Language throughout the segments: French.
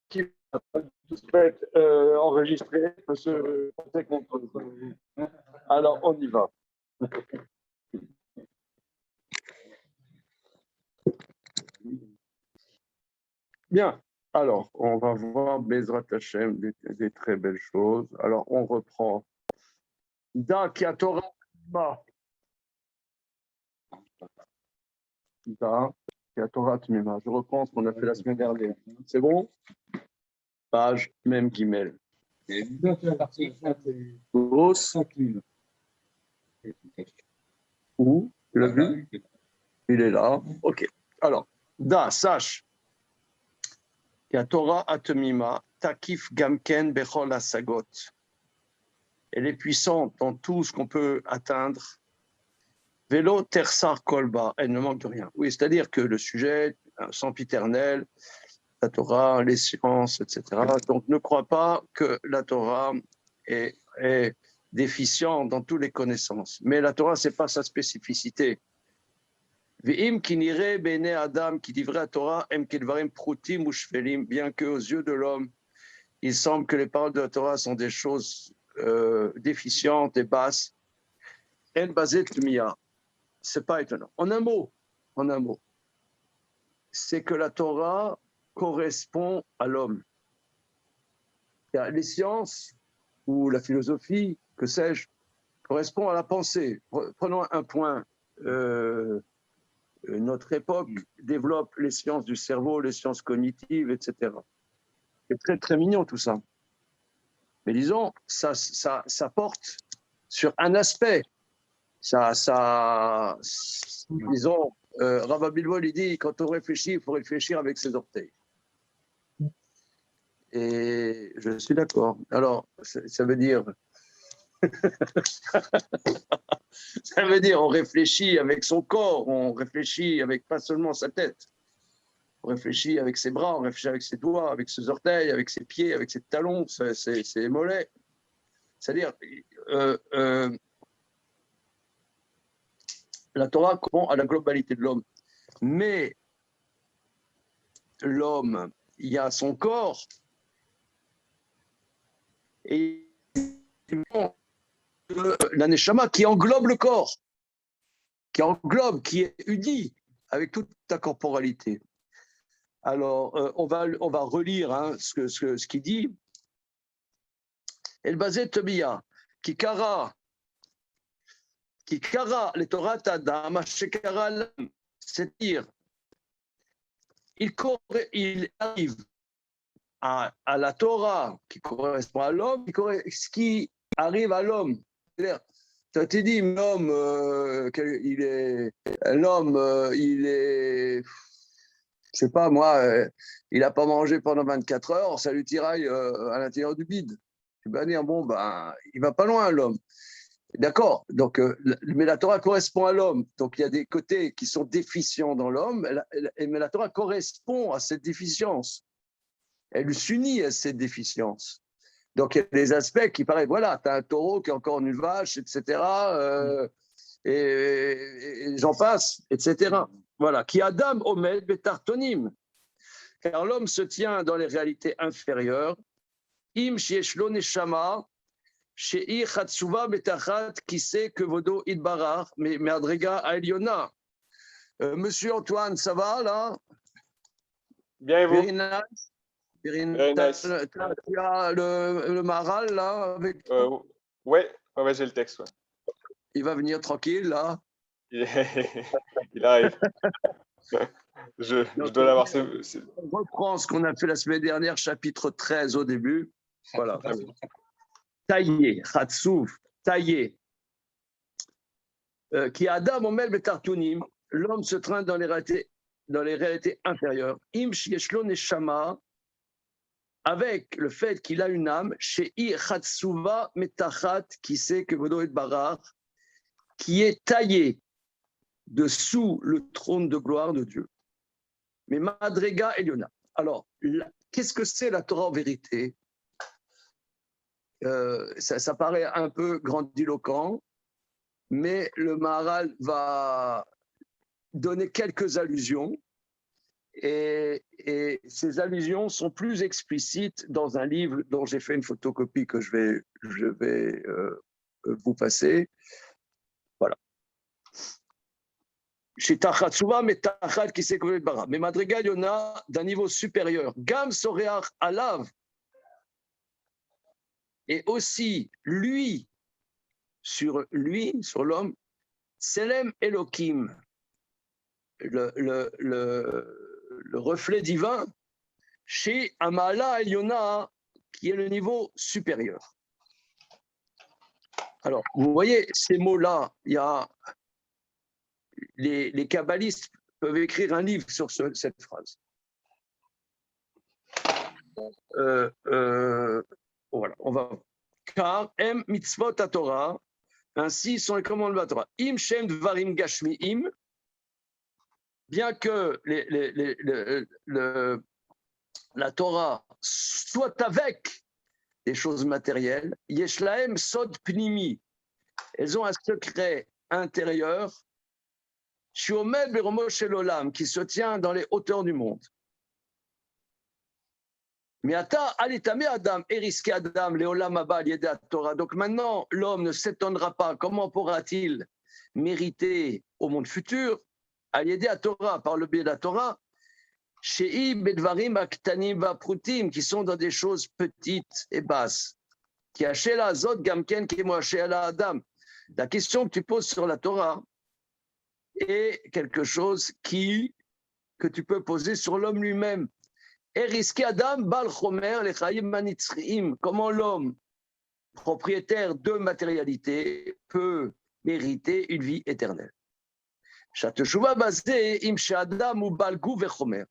Qui va tout être enregistré parce que alors on y va. Bien, alors on va voir Bezrat Hashem, des très belles choses. Alors on reprend. Da qui a Torah. Da qui a Torah Tmima. Je reprends ce qu'on a fait la semaine dernière. C'est bon? Page, même Guimel. Grosse. Où? Tu l'as vu? Il est là. Ok. Alors, Da, sache. Torah Atemima, Takif Gamken Bechol Asagot. Elle est puissante dans tout ce qu'on peut atteindre. Vélo Tersar Kolba, elle ne manque de rien. Oui, c'est-à-dire que le sujet, sempiternel, la Torah, les sciences, etc. Donc ne crois pas que la Torah est déficiente dans toutes les connaissances. Mais la Torah, ce n'est pas sa spécificité. Ve'im kinire bene Adam qui livrait la Torah em kedvarim prutim ushvelim, bien que aux yeux de l'homme, il semble que les paroles de la Torah sont des choses déficientes et basses. En bazet mia, c'est pas étonnant. En un mot, c'est que la Torah correspond à l'homme. Les sciences ou la philosophie, que sais-je, correspond à la pensée. Prenons un point. Notre époque développe les sciences du cerveau, les sciences cognitives, etc. C'est très, très mignon tout ça. Mais disons, ça porte sur un aspect. Disons, Rabbi Bilbol, il dit, quand on réfléchit, il faut réfléchir avec ses orteils. Et je suis d'accord. Alors, ça veut dire... Ça veut dire on réfléchit avec son corps, on réfléchit avec pas seulement sa tête. On réfléchit avec ses bras, on réfléchit avec ses doigts, avec ses orteils, avec ses pieds, avec ses talons, ses mollets. C'est-à-dire, la Torah correspond à la globalité de l'homme. Mais l'homme, il y a son corps et la neshama qui englobe le corps, qui est uni avec toute ta corporalité. Alors, on va relire ce qu'il dit. El bazet Tobia, qui kara les Torah Adam, c'est-à-dire, il arrive à la Torah qui correspond à l'homme, ce qui arrive à l'homme. C'est-à-dire, ça t'est dit, l'homme, il est, je sais pas moi, il n'a pas mangé pendant 24 heures, ça lui tiraille à l'intérieur du bide. Tu vas dire, bon, il va pas loin, l'homme. D'accord, donc, mais la Torah correspond à l'homme, donc il y a des côtés qui sont déficients dans l'homme, mais la Torah correspond à cette déficience. Elle s'unit à cette déficience. Donc il y a des aspects qui paraissent, voilà, tu as un taureau qui est encore une vache, etc. Et j'en passe, etc. Voilà, qui Adam Omed Betartonim. Car l'homme se tient dans les réalités inférieures. Im Shieshlo Neshama, Shei Chatsuva Betachat, qui sait que Vodo Idbarar, mais Adrega Aeliona. Monsieur Antoine, ça va là? Bien et vous? Very nice. Very nice. Tu as le Maral là avec toi? Ouais, j'ai le texte. Ouais. Il va venir tranquille là. Il arrive. je dois l'avoir. On reprend ce qu'on a fait la semaine dernière, chapitre 13 au début. Voilà. Taillé, Khatsouf, taillé. Qui Adam Omel Betartunim, l'homme se traîne dans les réalités inférieures. Im Shieshlo Neshama, avec le fait qu'il a une âme, chez Khatsuva Metachat, qui sait que Vodo et Barar, qui est taillé dessous le trône de gloire de Dieu. Mais Madrega Eliona. Alors, qu'est-ce que c'est la Torah en vérité? Ça paraît un peu grandiloquent, mais le Maharal va donner quelques allusions Et ces allusions sont plus explicites dans un livre dont j'ai fait une photocopie que je vais vous passer. Voilà. Chez Tachatsuva, mais Tachat qui s'est couvert de bara. Mais Madrigal Yona d'un niveau supérieur. Gam Soreach Alav. Et aussi, lui, sur l'homme, Selem Elohim, le reflet divin, chez Amala Yona, qui est le niveau supérieur. Alors, vous voyez, ces mots-là, il y a les kabbalistes peuvent écrire un livre sur cette phrase. Voilà, on va. Car M mitzvot à Torah, ainsi sont les commandements de la Torah. Im shem dvarim gashmiim, bien que la Torah soit avec des choses matérielles, yeshlaem sod pnimi, elles ont un secret intérieur, shiomed beromo shel olam, qui se tient dans les hauteurs du monde. Adam, Eriske Adam, Leolam Abba, Yeda Torah. Donc maintenant, l'homme ne s'étonnera pas. Comment pourra-t-il mériter au monde futur, à Yeda Torah, par le biais de la Torah, Shei Bedvarim Aktanim Vaprutim, qui sont dans des choses petites et basses. Qui haché la Zot Gamken, qui est la Adam. La question que tu poses sur la Torah est quelque chose que tu peux poser sur l'homme lui-même. Adam Bal Chomer Lechaim Manitzriim. Comment l'homme, propriétaire de matérialité, peut mériter une vie éternelle. Shateshuva basé im Adam ou Bal Gu vechomer.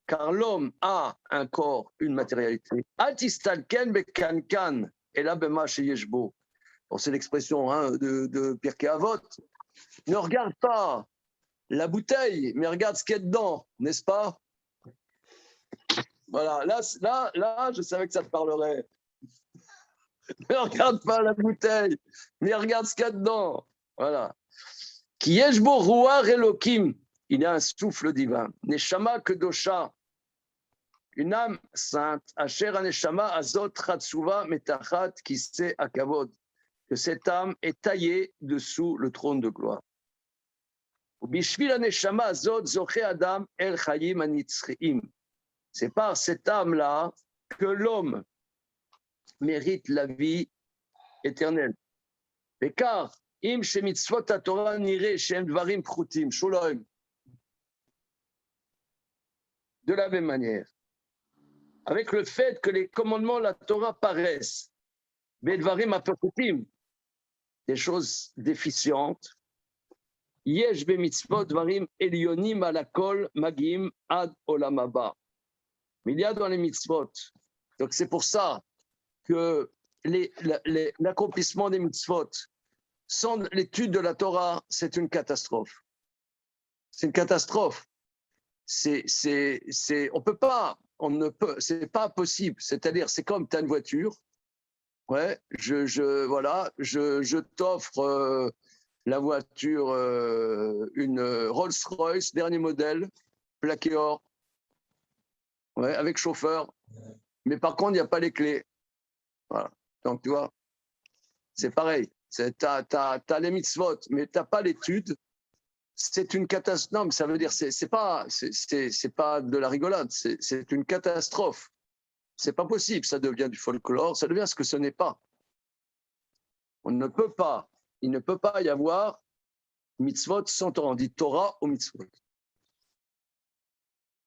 Car l'homme a un corps, une matérialité. Atistalken bekankan elabema sheyeshbo. Bon, c'est l'expression de Pirkei Avot. Ne regarde pas la bouteille, mais regarde ce qu'il y a dedans, n'est-ce pas? Voilà, là, je savais que ça te parlerait. Ne regarde pas la bouteille, mais regarde ce qu'il y a dedans. Voilà. Qui yeshbo ruach elokim, il y a un souffle divin. Neshama kedosha, une âme sainte. Asher aneshama azot chatsuva metachat kise akavod. Que cette âme est taillée dessous le trône de gloire. Bishvil aneshama azot zoche adam el chayim anitzriim. C'est par cette âme-là que l'homme mérite la vie éternelle. Et car, im shemitzvot Torah nire shem dvarim prutim shuloim. De la même manière, avec le fait que les commandements de la Torah paraissent, bedvarim aprutim, des choses déficientes, yesh bemitzvot dvarim elyonim alakol magim ad olam haba. Mais il y a dans les mitzvot. Donc c'est pour ça que l'accomplissement des mitzvot sans l'étude de la Torah, c'est une catastrophe. C'est une catastrophe. On peut pas, on ne peut, c'est pas possible. C'est-à-dire, c'est comme tu as une voiture. Ouais, je t'offre la voiture, une Rolls-Royce, dernier modèle, plaqué or. Ouais, avec chauffeur, mais par contre, il n'y a pas les clés. Voilà. Donc, tu vois, c'est pareil. Tu as les mitzvot, mais tu n'as pas l'étude. C'est une catastrophe. Non, mais ça veut dire, c'est pas de la rigolade, c'est une catastrophe. C'est pas possible, ça devient du folklore, ça devient ce que ce n'est pas. Il ne peut pas y avoir mitzvot sans Torah. On dit Torah au mitzvot.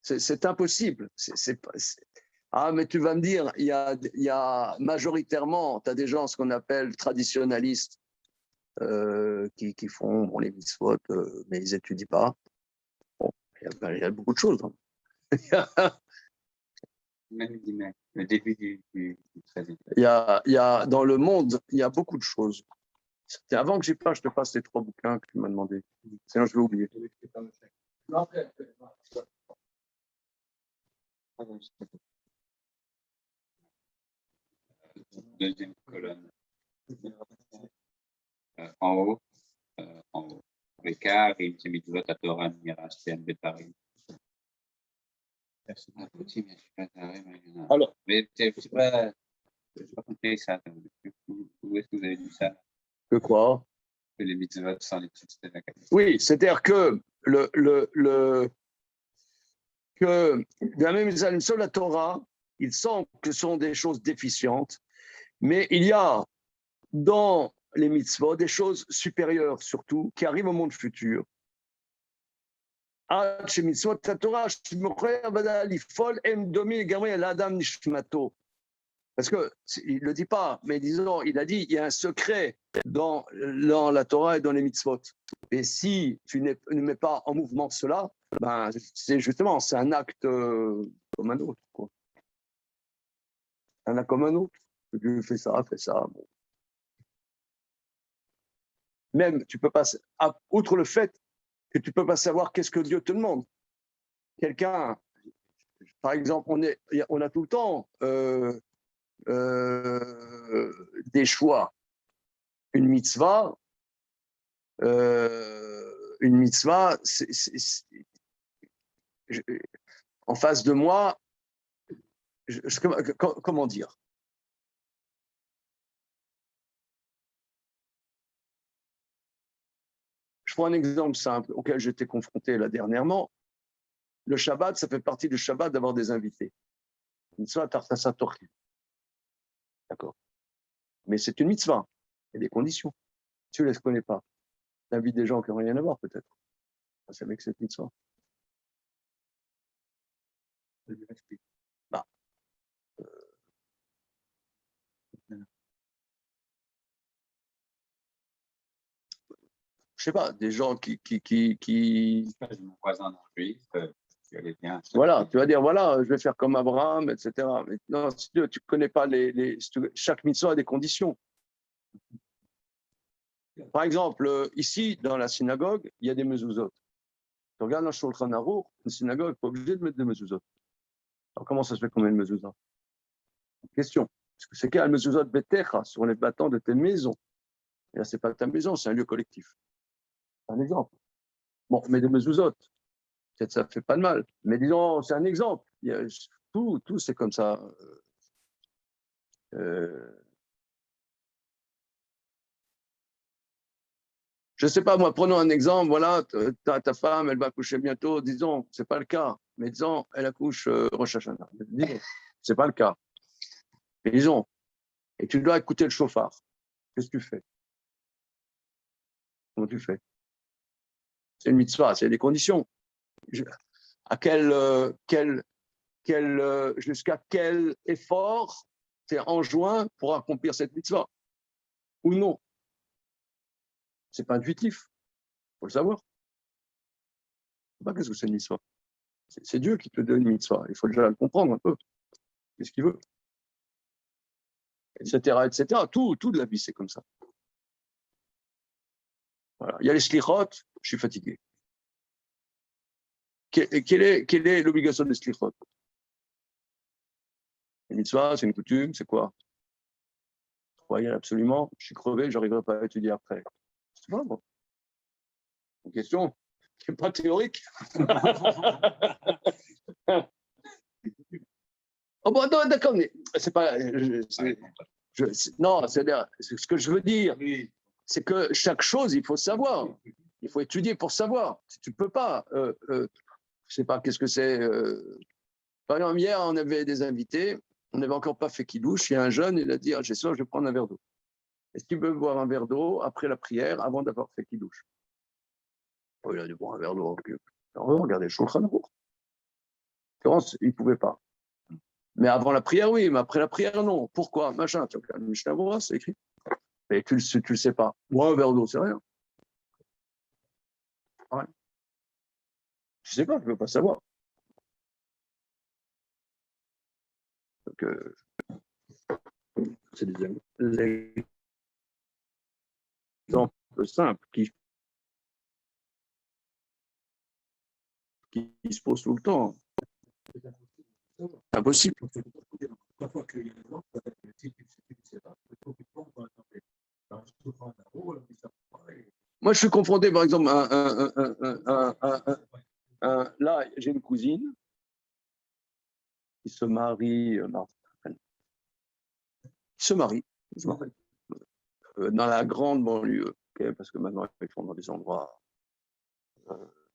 C'est impossible. Ah, mais tu vas me dire, il y a majoritairement, tu as des gens, ce qu'on appelle traditionnalistes, qui font les mitzvot, mais ils n'étudient pas. Bon, il y a beaucoup de choses. Hein. Le début du 13e. Il y a, dans le monde, il y a beaucoup de choses. Avant que je te passe les 3 bouquins que tu m'as demandé. Sinon, je vais oublier. Deuxième colonne. En haut. L'écart, il s'est mis de Torah, Mira, Stem, Betarim. Personne n'a petit, mais je suis pas carré, mais il y en a. Alors, Mais je n'ai pas compris ça. Où est-ce que vous avez dit ça? que quoi? Que les mitzvot sans les petites, c'était la catastrophe. Oui, c'est-à-dire que que de la même manière, sur la Torah, il semble que ce sont des choses déficientes, mais il y a dans les mitzvot des choses supérieures, surtout, qui arrivent au monde futur. Parce qu'il ne le dit pas, mais disons, il a dit, il y a un secret dans la Torah et dans les mitzvot. Et si tu ne mets pas en mouvement cela, ben, c'est justement, c'est un acte comme un autre. Quoi. Un acte comme un autre. Tu fais ça, fais ça. Bon. Même, tu peux pas, outre le fait que tu ne peux pas savoir qu'est-ce que Dieu te demande. Quelqu'un, par exemple, on a tout le temps des choix. Une mitzvah, en face de moi, comment dire? Je prends un exemple simple auquel j'étais confronté là dernièrement. Le Shabbat, ça fait partie du Shabbat d'avoir des invités. Mitzvah tartassa torchi. D'accord. Mais c'est une mitzvah. Il y a des conditions. Tu ne les connais pas. Tu invites des gens qui n'ont rien à voir, peut-être. C'est avec cette mitzvah. Bah, je sais pas, des gens qui... Mon voisin non juif, tu allais bien. Voilà, tu vas dire, voilà, je vais faire comme Abraham, etc. Mais non, si tu ne connais pas chaque mitzvah a des conditions. Par exemple, ici, dans la synagogue, il y a des mezuzot. Tu regardes dans Shulchan Aruch, une synagogue n'est pas obligée de mettre des mezuzot. Alors, comment ça se fait qu'on met une mezuzah? Question. Parce que c'est qu'un mezuzot betecha, sur les battants de tes maisons. Et là, ce n'est pas ta maison, c'est un lieu collectif. C'est un exemple. Bon, mais des mezuzot, peut-être ça ne fait pas de mal. Mais disons, c'est un exemple. Il y a, tout c'est comme ça. Je ne sais pas, moi, prenons un exemple, voilà, ta femme, elle va accoucher bientôt, disons, ce n'est pas le cas, mais disons, elle accouche Rosh Hashanah. Disons, ce n'est pas le cas. Mais disons, et tu dois écouter le chauffard. Qu'est-ce que tu fais? Comment tu fais? C'est une mitzvah, c'est des conditions. À jusqu'à quel effort tu es enjoint pour accomplir cette mitzvah? Ou non? Ce n'est pas intuitif. Il faut le savoir. Je ne sais pas qu'est-ce que c'est une mitzvah. C'est Dieu qui te donne une mitzvah. Il faut déjà le comprendre un peu. Qu'est-ce qu'il veut? Etc., etc. Tout de la vie, c'est comme ça. Voilà. Il y a les slichot, je suis fatigué. Quelle est l'obligation des slichot? Une mitzvah, c'est une coutume, c'est quoi? Croyez absolument, je suis crevé, je n'arriverai pas à étudier après. C'est pas bon. Une question qui n'est pas théorique. Oh bon, non, d'accord, mais c'est pas. Non, c'est-à-dire, ce que je veux dire, c'est que chaque chose, il faut savoir. Il faut étudier pour savoir. Tu ne peux pas. Je ne sais pas qu'est-ce que c'est. Par exemple, hier, on avait des invités. On n'avait encore pas fait kidouche. Il y a un jeune, il a dit, j'ai soif, je vais prendre un verre d'eau. Est-ce qu'il veut boire un verre d'eau après la prière, avant d'avoir fait kidouche? Oh, il a dû boire un verre d'eau. Regardez, Shulchan Aruch. Il ne pouvait pas. Mais avant la prière, oui, mais après la prière, non. Pourquoi? Machin, tu regardes le Mishnah Berurah, c'est écrit. Mais tu le sais pas. Boire un verre d'eau, c'est rien. Ouais. Tu sais pas, tu ne peux pas savoir. Donc, c'est des exemples simples qui se posent tout le temps. C'est impossible. Moi, je suis confronté, par exemple, là, j'ai une cousine. qui se marient, dans la grande banlieue, okay, parce que maintenant ils font dans des endroits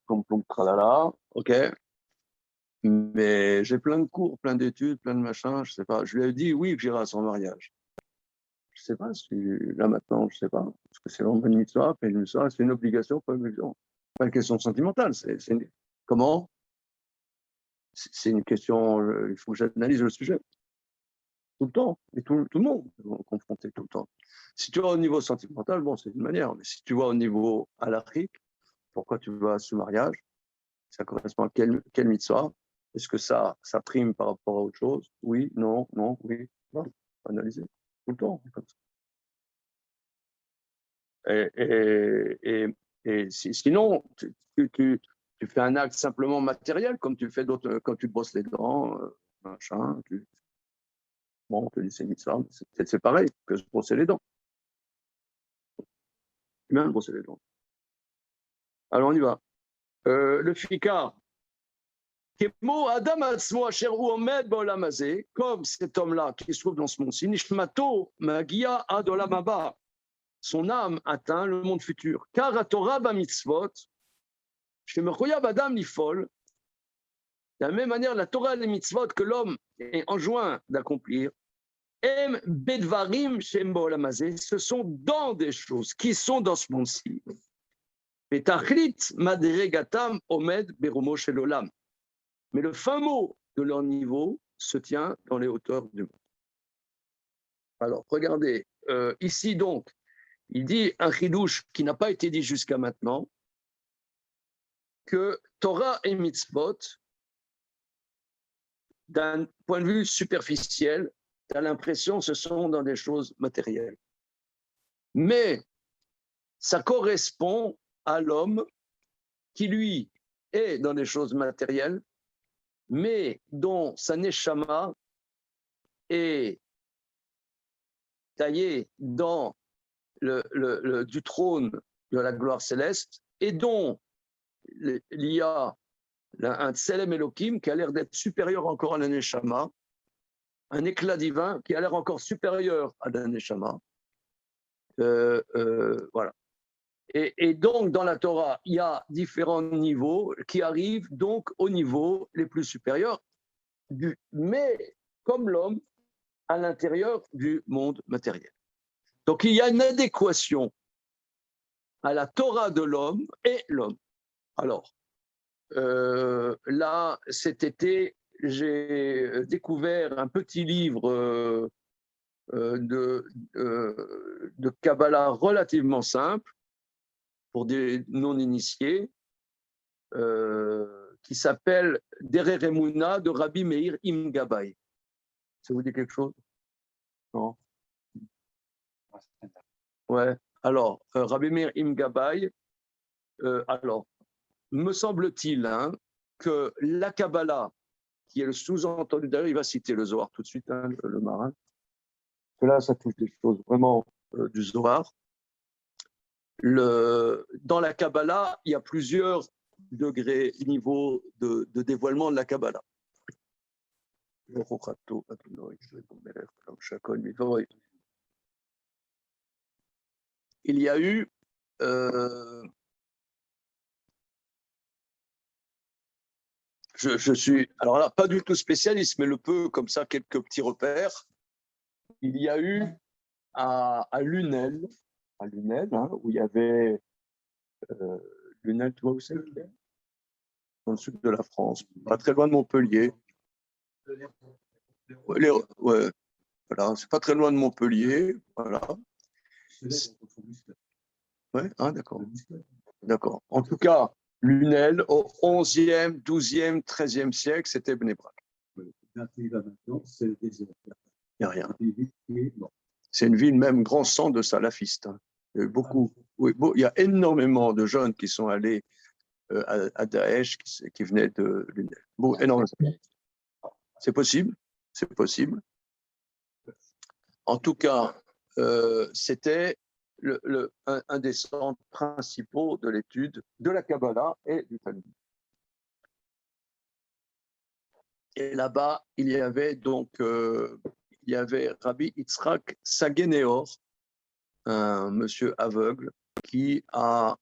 comme tralala, ok. Mais j'ai plein de cours, plein d'études, plein de machins, je sais pas. Je lui ai dit oui que j'irai à son mariage. Je sais pas si là maintenant, je sais pas, parce que c'est vraiment une mitzvah, et une mitzvah, c'est une obligation, pas une question sentimentale. Comment? C'est une question, il faut que j'analyse le sujet. Tout le temps, et tout le monde est confronté tout le temps. Si tu vas au niveau sentimental, bon, c'est une manière, mais si tu vas au niveau halachique, pourquoi tu vas à ce mariage? Ça correspond à quelle mitzvah? Est-ce que ça prime par rapport à autre chose? Oui, non, oui. Non, analyser tout le temps, comme ça. Et sinon, tu fais un acte simplement matériel, comme tu fais d'autres, quand tu te brosses les dents, machin, bon, on te dit c'est mitzvah, c'est pareil que se brosser les dents. Tu viens de brosser les dents. Alors on y va. Le fikar. Comme cet homme-là qui se trouve dans ce monde-ci, Nishmato Magia Adolamaba, son âme atteint le monde futur. Car à Torah Bamitzvot, chez Mechoyav Adam Nifol, de la même manière, la Torah et les mitzvot que l'homme est enjoint d'accomplir, Em Bedvarim Shem Bolamazé, ce sont dans des choses qui sont dans ce monde-ci. Et Tachlit Madregatam Omed Berumo Shel Olam. Mais le fin mot de leur niveau se tient dans les hauteurs du monde. Alors, regardez, ici donc, il dit un chidouche qui n'a pas été dit jusqu'à maintenant, que Torah et mitzvot, d'un point de vue superficiel, tu as l'impression que ce sont dans des choses matérielles. Mais ça correspond à l'homme qui, lui, est dans des choses matérielles, mais dont sa neshama est taillée dans du trône de la gloire céleste et dont il y a un Tselem Elohim qui a l'air d'être supérieur encore à la neshama, un éclat divin qui a l'air encore supérieur à la neshama. Voilà. Et donc, dans la Torah, il y a différents niveaux qui arrivent donc au niveau les plus supérieurs, mais comme l'homme, à l'intérieur du monde matériel. Donc, il y a une adéquation à la Torah de l'homme et l'homme. Alors, là, cet été, j'ai découvert un petit livre de Kabbalah relativement simple pour des non-initiés, qui s'appelle Derer Emunah de Rabbi Meir Im Gabay. Ça vous dit quelque chose? Non? Ouais. Alors, Rabbi Meir Im Gabay, alors, me semble-t-il que la Kabbalah, qui est le sous-entendu, d'ailleurs, il va citer le Zohar tout de suite, le marin, que là, ça touche des choses vraiment du Zohar. Dans la Kabbalah, il y a plusieurs degrés, niveaux de dévoilement de la Kabbalah. Il y a eu je suis, alors là, pas du tout spécialiste, mais le peu comme ça, quelques petits repères. Il y a eu à Lunel, où il y avait Lunel, tu vois où c'est? Dans le sud de la France, pas très loin de Montpellier. Ouais, voilà, c'est pas très loin de Montpellier, voilà. Ouais, d'accord. D'accord. En tout cas, Lunel, au 11e, 12e, 13e siècle, c'était Bnei Brak. Il n'y a rien. C'est une ville, même grand centre de salafistes. Il y a beaucoup, il y a énormément de jeunes qui sont allés à Daesh, qui venaient de Lunel. Bon, énormément. C'est possible, c'est possible. En tout cas, c'était un des centres principaux de l'étude de la Kabbalah et du Talmud. Et là-bas, il y avait donc il y avait Rabbi Yitzhak Sageneor, un monsieur aveugle qui a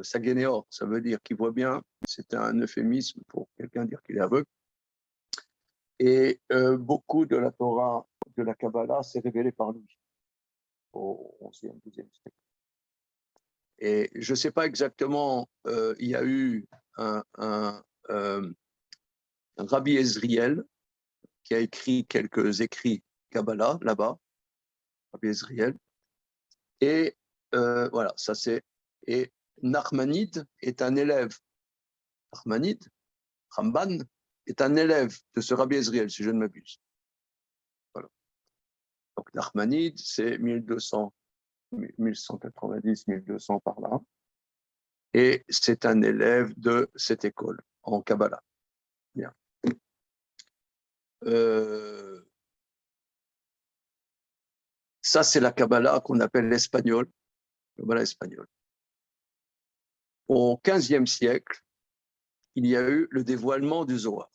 Sageneor, ça veut dire qu'il voit bien, c'est un euphémisme pour quelqu'un dire qu'il est aveugle. Et beaucoup de la Torah, de la Kabbalah, s'est révélé par lui au 11e, 12e siècle. Et je ne sais pas exactement, il y a eu un Rabbi Ezriel qui a écrit quelques écrits Kabbalah là-bas, Rabbi Ezriel. Et voilà, ça c'est. Et Nachmanide est un élève. Nachmanide, Ramban, est un élève de ce Rabbi Ezriel, si je ne m'abuse. Voilà. Donc Nachmanide, c'est 1200, 1190, 1200 par là. Et c'est un élève de cette école en Kabbalah. Bien. Ça, c'est la Kabbalah qu'on appelle l'espagnol. Kabbalah espagnol. Au XVe siècle, il y a eu le dévoilement du Zohar.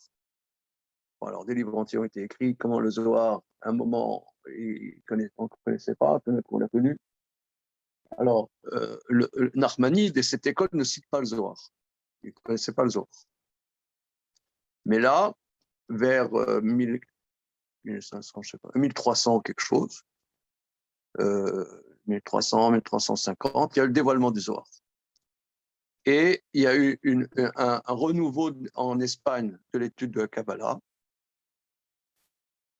Bon, alors, des livres entiers ont été écrits. Comment le Zohar, à un moment, on ne connaissait pas, on l'a connu. Alors, le Nachmanide et cette école ne citent pas le Zohar. Ils ne connaissaient pas le Zohar. Mais là, vers 1500, je sais pas, 1300 quelque chose, 1300, 1350, il y a eu le dévoilement du Zohar. Et il y a eu un renouveau en Espagne de l'étude de la Kabbalah.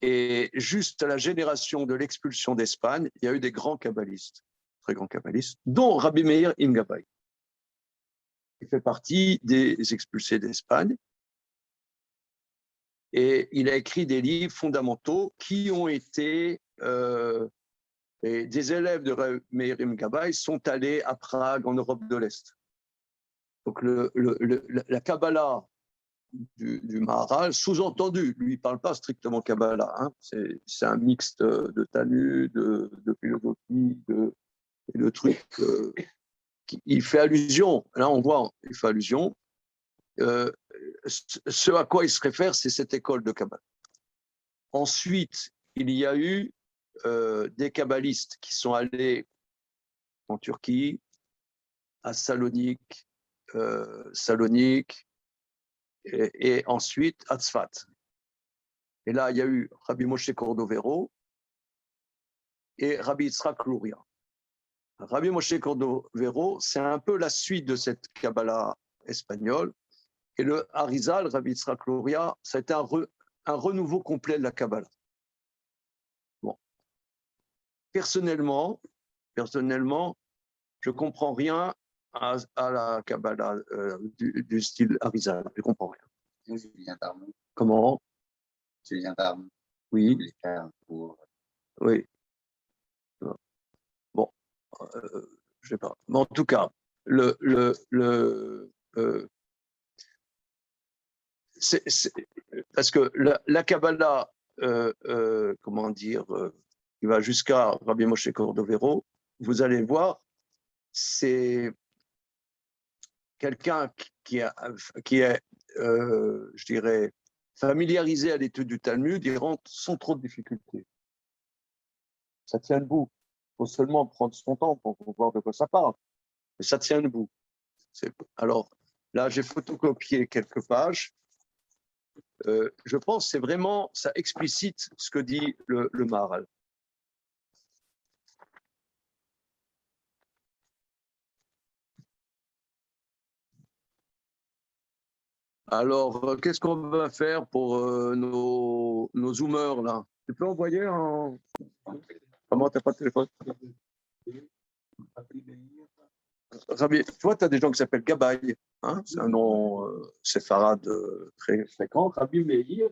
Et juste à la génération de l'expulsion d'Espagne, il y a eu des grands kabbalistes, très grands kabbalistes, dont Rabbi Meir Im Gabbai. Il fait partie des expulsés d'Espagne. Et il a écrit des livres fondamentaux qui ont été des élèves de Rabbi Meir Im Gabbai sont allés à Prague, en Europe de l'Est. Donc la Kabbalah du Maharal, sous-entendu, lui, il ne parle pas strictement Kabbalah, hein, c'est un mix de Talmud, de philosophie, de trucs. Il fait allusion, là on voit, il fait allusion. Ce à quoi il se réfère, c'est cette école de Kabbalah. Ensuite, il y a eu des kabbalistes qui sont allés en Turquie, à Salonique, et ensuite à Tzfat. Et là, il y a eu Rabbi Moshe Cordovero et Rabbi Yitzhak Luria. Rabbi Moshe Cordovero, c'est un peu la suite de cette Kabbalah espagnole. Et le Harizal, Rabbi Yitzhak Luria, ça a été un renouveau complet de la Kabbalah. Bon. Personnellement, je ne comprends rien à la Kabbalah du style Harizal. Je ne comprends rien. Comment? Oui. Oui. Bon, je ne sais pas. Mais en tout cas, parce que la Kabbalah, comment dire, qui va jusqu'à Rabbi Moshe Cordovero, vous allez voir, c'est quelqu'un qui est, je dirais, familiarisé à l'étude du Talmud, il rentre sans trop de difficultés. Ça tient debout. Il faut seulement prendre son temps pour voir de quoi ça parle. Mais ça tient debout. Alors, là, j'ai photocopié quelques pages. Je pense que c'est vraiment, ça explicite ce que dit le Maharal. Alors, qu'est-ce qu'on va faire pour nos zoomers, là? Tu peux envoyer en... Comment, t'as pas de téléphone? Rabbi, tu vois, tu as des gens qui s'appellent Gabay, hein? C'est un nom séfarade très fréquent. Rabbi Meir.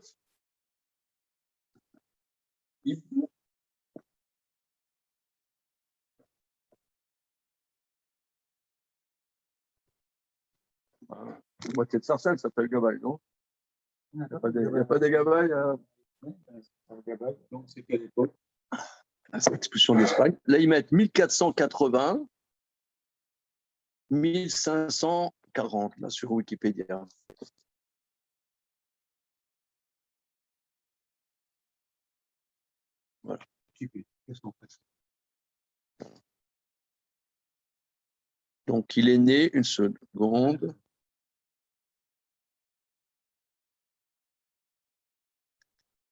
La moitié de Sarcelles s'appelle Gabay, non? Il n'y a pas de Gabay. Donc, c'est quelle époque? C'est l'expulsion d'Espagne. Là, ils mettent 1480, 1540, là, sur Wikipédia. Voilà. Qu'est-ce qu'on fait? Donc, il est né, une seconde.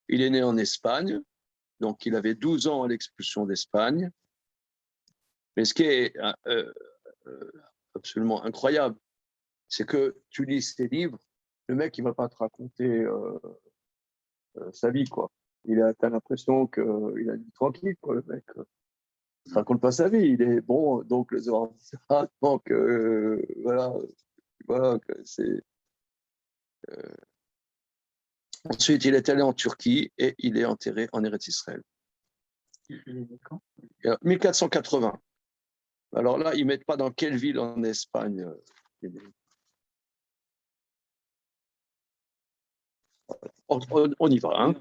Il est né en Espagne, donc il avait 12 ans à l'expulsion d'Espagne. Mais ce qui est absolument incroyable, c'est que tu lis ses livres, le mec, il ne va pas te raconter sa vie, quoi. Tu as l'impression qu'il a une vie tranquille, quoi, le mec. Il ne raconte pas sa vie, il est bon, donc le Zohar, donc voilà, c'est. Ensuite, il est allé en Turquie et il est enterré en Eretz Israël. 1480. Alors là, ils ne mettent pas dans quelle ville en Espagne. On y va, hein.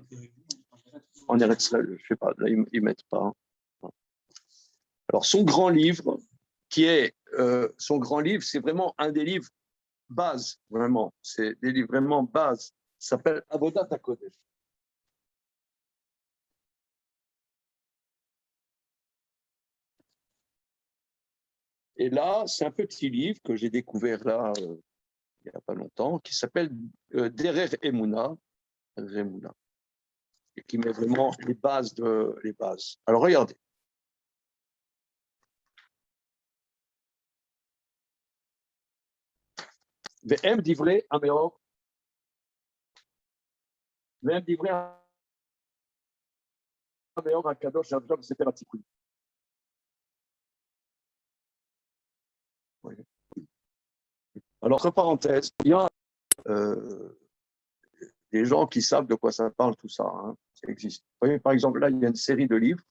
En Eretz Israël, je ne sais pas, là, ils ne mettent pas. Alors, son grand livre, c'est vraiment un des livres base, vraiment. C'est des livres vraiment base. Ça s'appelle Avodat HaKodesh. Et là, c'est un petit livre que j'ai découvert là, il n'y a pas longtemps, qui s'appelle Derer Emouna, et qui met vraiment les bases. Alors, regardez. והם דברי המאור, הקדוש שעכשיו בספר התיקונים. Alors, entre parenthèses, il y a des gens qui savent de quoi ça parle, tout ça, hein, ça existe. Vous voyez, par exemple, là, il y a une série de livres.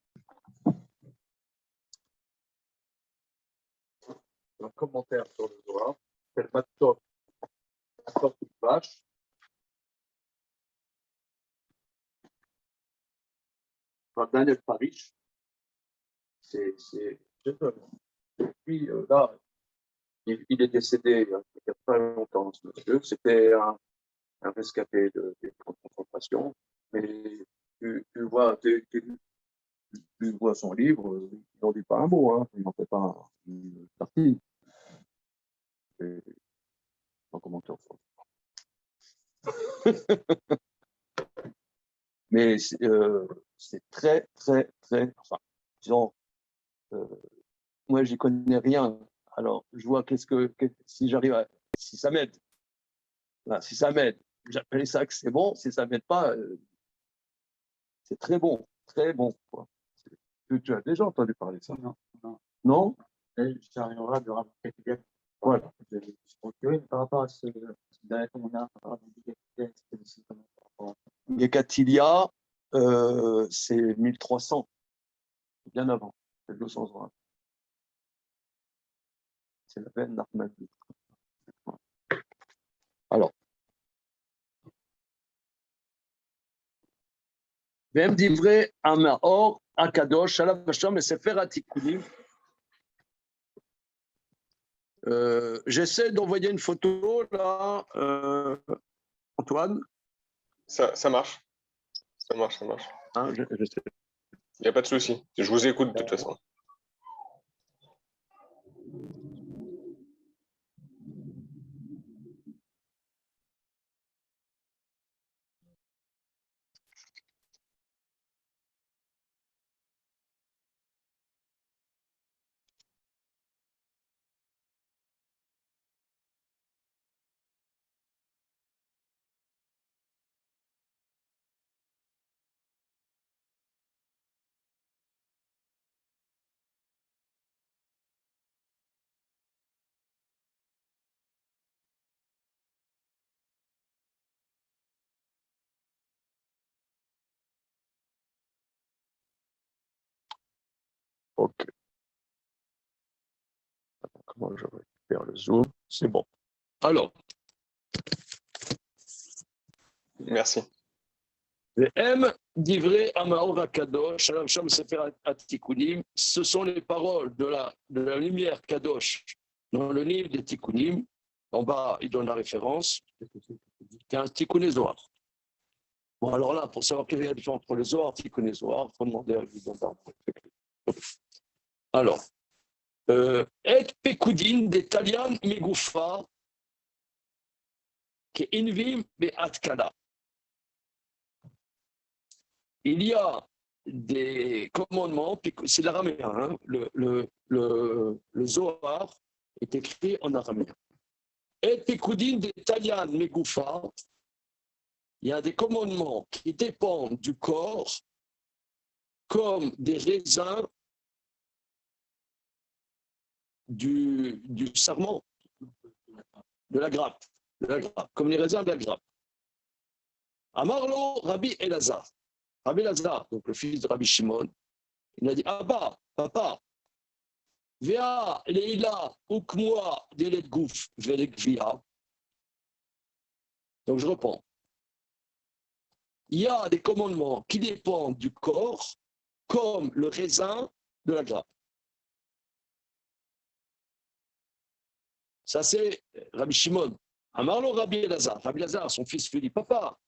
Un commentaire sur le Zohar, c'est le Matot Vache. Daniel Parish. C'est puis là, il est décédé il y a pas longtemps, ce monsieur. C'était un rescapé des concentrations. Mais tu vois son livre, il n'en dit pas un mot, hein, il n'en fait pas une partie. En commentaire. Mais c'est très, très, très. Enfin, disons, moi, j'y connais rien. Alors, je vois si j'arrive à. Si ça m'aide. Voilà, si ça m'aide, j'appelle ça que c'est bon. Si ça m'aide pas, c'est très bon. Très bon. Quoi. Tu as déjà entendu parler de ça? Non. Ça arrivera de rappeler. Voilà. Par rapport à ce dernier commentaire, par rapport à Gekatilia, c'est 1300, bien avant, c'est 200 ans. C'est la peine d'Ahmadi. Alors, והם דברי המאור הקדוש, עליו השלום בספר התיקונים. J'essaie d'envoyer une photo là, Antoine. Ça marche. Hein, je sais. Il n'y a pas de souci. Je vous écoute de toute façon. Ok. Comment je récupère le zoom? C'est bon. Alors. Merci. והם דברי המאור הקדוש, עליו שם בספר התיקונים, ce sont les paroles de la lumière kadosh dans le livre des tikkunim. En bas, il donne la référence. C'est un tikkuné Zohar. Bon, alors là, pour savoir quelle est la différence entre le Zohar, tu connais Zohar, il faut demander à Guidon. Alors, et Pekudin d'Italian Megoufa, qui est Invim Be'atkala. Il y a des commandements, c'est l'araméen, hein, le Zohar est écrit en araméen. Et Pekudin d'Italian Megoufa, il y a des commandements qui dépendent du corps comme des raisins du sarment, de la grappe, comme les raisins de la grappe. Amarlo, Rabbi Elazar. Rabbi Elazar, donc le fils de Rabbi Shimon, il a dit, Abba, papa, Vea Leila Ukmoa Delet Gouf Velekvia. Donc je reprends. Il y a des commandements qui dépendent du corps, comme le raisin de la grappe. Ça, c'est Rabbi Shimon. Amarlo Rabbi Elazar. Rabbi Elazar, son fils, lui dit, papa,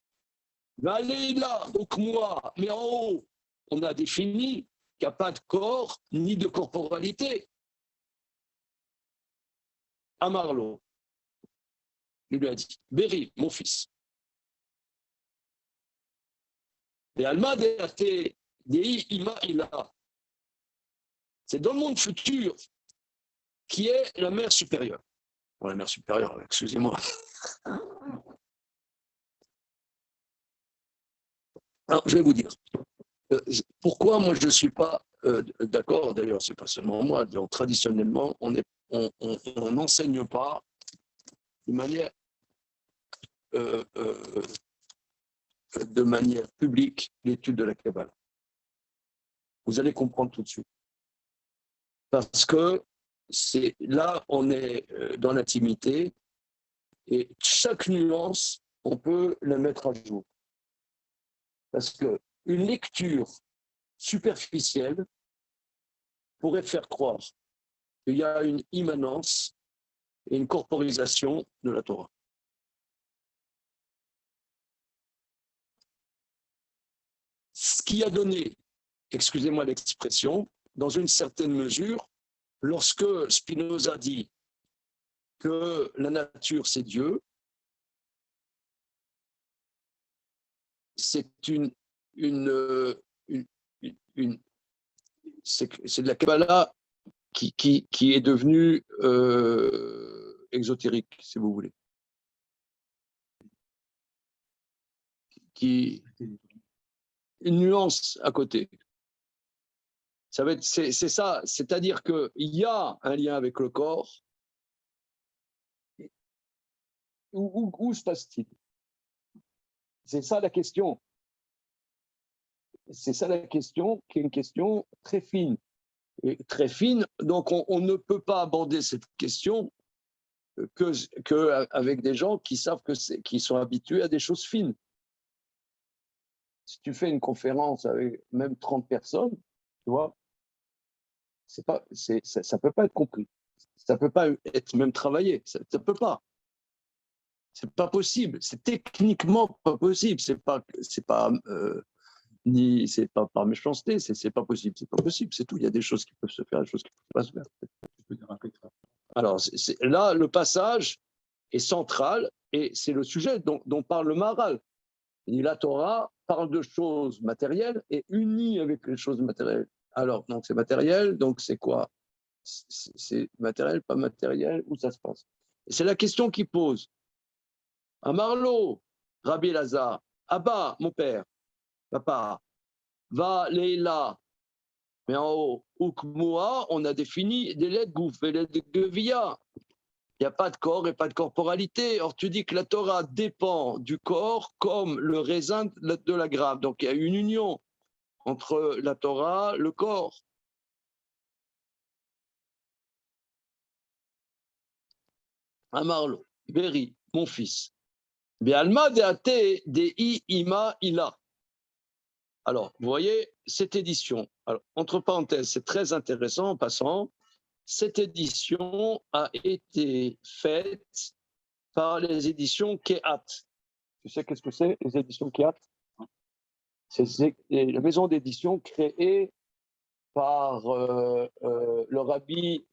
va aller là, donc moi, mais en haut, on a défini qu'il n'y a pas de corps ni de corporalité. Amarlo, il lui a dit, Béri, mon fils. Et Alma Deate, Dei Ima Ila. C'est dans le monde futur qui est la mère supérieure. Bon, la mère supérieure, excusez-moi. Alors, je vais vous dire. Pourquoi moi je ne suis pas d'accord, d'ailleurs, ce n'est pas seulement moi, donc, traditionnellement, on n'enseigne pas de manière publique l'étude de la Kabbalah. Vous allez comprendre tout de suite. Parce que là, on est dans l'intimité et chaque nuance, on peut la mettre à jour. Parce qu'une lecture superficielle pourrait faire croire qu'il y a une immanence et une corporisation de la Torah. Ce qui a donné, excusez-moi l'expression, dans une certaine mesure, lorsque Spinoza dit que la nature c'est Dieu, c'est c'est de la Kabbalah qui est devenue exotérique, si vous voulez. Une nuance à côté. C'est ça, c'est-à-dire qu'il y a un lien avec le corps. Où se passe-t-il? C'est ça la question. C'est ça la question, qui est une question très fine. Et très fine, donc on ne peut pas aborder cette question qu'avec des gens qui savent qui sont habitués à des choses fines. Si tu fais une conférence avec même 30 personnes, tu vois, ça ne peut pas être compris. Ça ne peut pas être même travaillé. Ça ne peut pas. C'est pas possible. C'est techniquement pas possible. C'est pas par méchanceté. C'est pas possible. C'est pas possible. C'est tout. Il y a des choses qui peuvent se faire, des choses qui ne peuvent pas se faire. Alors là, le passage est central et c'est le sujet dont parle le Maharal. La Torah parle de choses matérielles et unie avec les choses matérielles. Alors, donc c'est matériel, donc c'est quoi? C'est matériel, pas matériel, où ça se passe? C'est la question qu'il pose. Amarlo, Rabbi Elazar, Abba, mon père, papa, va Leila, mais en haut, Ukmoa, on a défini des lettres gouf et lettres gevia. Il n'y a pas de corps et pas de corporalité. Or, tu dis que la Torah dépend du corps comme le raisin de la grappe. Donc, il y a une union entre la Torah, le corps. Amarlo, Béri, mon fils. Be'alma deate dei ima ila. Alors, vous voyez, cette édition, alors, entre parenthèses, c'est très intéressant en passant, cette édition a été faite par les éditions Kehat. Tu sais qu'est-ce que c'est, les éditions Kehat? C'est la maison d'édition créée par le rabbi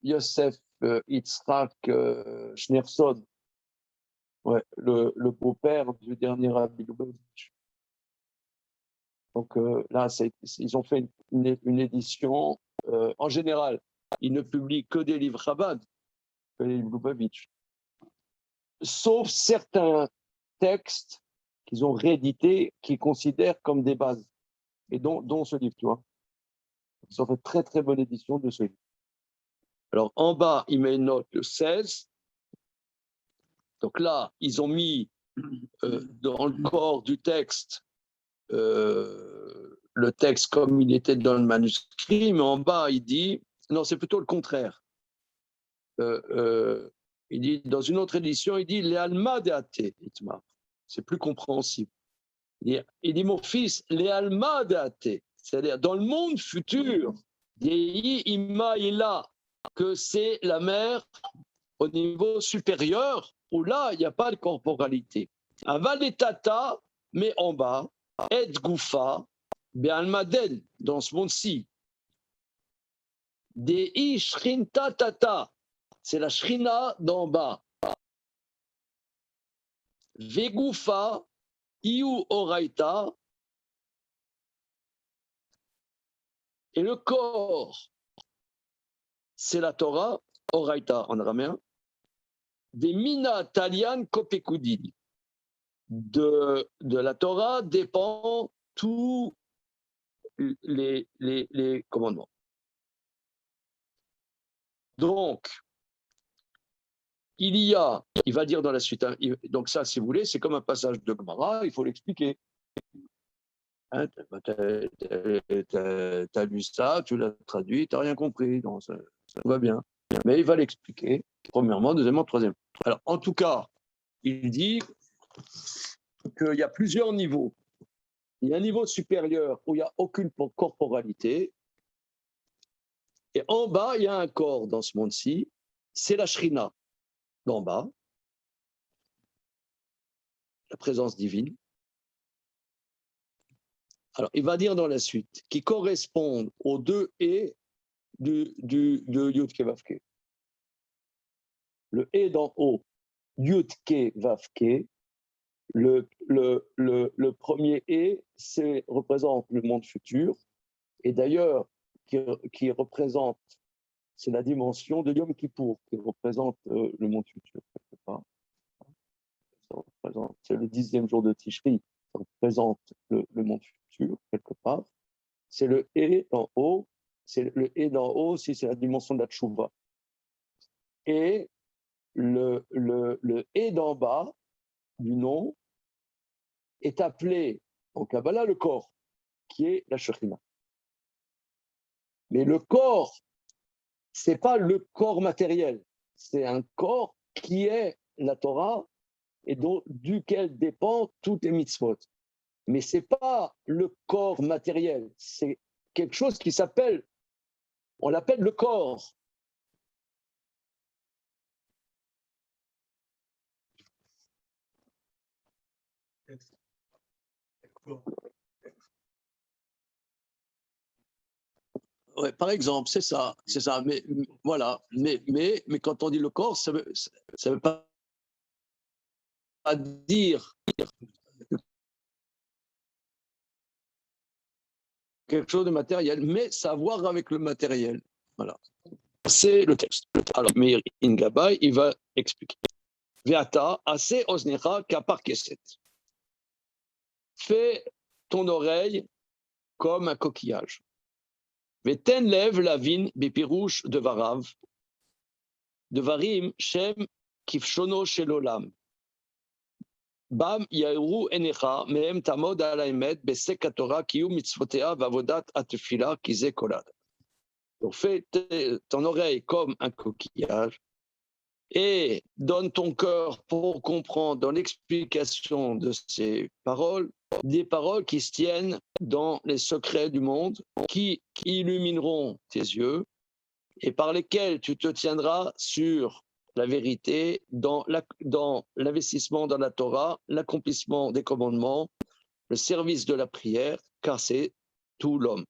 Yosef Yitzhak Schneerson, ouais, le beau-père du dernier rabbi Lubavitch. Donc là, ils ont fait une édition. En général, ils ne publient que des livres Chabad, que des livres Lubavitch, sauf certains textes qu'ils ont réédités, qu'ils considèrent comme des bases, et dont ce livre, tu vois. Ils ont fait très très bonne édition de ce livre. Alors en bas, il met une note de 16. Donc là, ils ont mis dans le corps du texte le texte comme il était dans le manuscrit, mais en bas, il dit, non, c'est plutôt le contraire. Il dit, dans une autre édition, il dit, les alma de athée, c'est plus compréhensible. Il dit, mon fils, les alma de athée, c'est-à-dire dans le monde futur, que c'est la mer au niveau supérieur, où là, il n'y a pas de corporalité. Avaletata, mais en bas, et goufa, be'almadel, dans ce monde-ci. Dei shrinta tata, c'est la shrina d'en bas. Vegoufa, iu oraita, et le corps, c'est la Torah, oraita en araméen, des mina talian kopekudin. De la Torah dépend tous les commandements. Donc, il va dire dans la suite, hein, donc ça, si vous voulez, c'est comme un passage de Gemara, il faut l'expliquer. Hein, tu as lu ça, tu l'as traduit, tu n'as rien compris, donc ça va bien. Mais il va l'expliquer, premièrement, deuxièmement, troisièmement. Alors, en tout cas, il dit qu'il y a plusieurs niveaux. Il y a un niveau supérieur où il n'y a aucune corporalité. Et en bas, il y a un corps dans ce monde-ci. C'est la Shrina, d'en bas. La présence divine. Alors, il va dire dans la suite, qui correspondent aux deux et de Yud-Ke Vav-Ke. Le et d'en haut, Yud-Ke Vav-Ke. Le premier et représente le monde futur. Et d'ailleurs, qui représente, c'est la dimension de Yom Kippour, qui représente le monde futur, quelque part. C'est le 10e jour de Tishri, ça représente le monde futur, quelque part. C'est le et en haut, c'est le et d'en haut, si c'est la dimension de la Tchouva. Et le et d'en bas du nom est appelé en Kabbalah le corps, qui est la Shekhinah. Mais le corps, ce n'est pas le corps matériel, c'est un corps qui est la Torah et duquel dépendent toutes les mitzvot. Mais ce n'est pas le corps matériel, c'est quelque chose qui s'appelle, on l'appelle le corps. Ouais, par exemple, c'est ça. Mais voilà. Mais quand on dit le corps, ça veut pas dire quelque chose de matériel, mais savoir avec le matériel. Voilà. C'est le texte. Alors, Meir Ingabay, il va expliquer. Veata, ase osnecha kapar keset. Fais ton oreille comme un coquillage. Veten lev lavin bepirouche de varav. De varim shem kifshono shelolam. Bam yaoru enecha mehem tamod ala emet besek haTorah kiyu mitzvotea vavodat atefila kize kolad. Donc fais ton oreille comme un coquillage et donne ton cœur pour comprendre dans l'explication de ces paroles, des paroles qui se tiennent dans les secrets du monde, qui illumineront tes yeux et par lesquels tu te tiendras sur la vérité dans l'investissement dans la Torah, l'accomplissement des commandements le service de la prière, car c'est tout l'homme.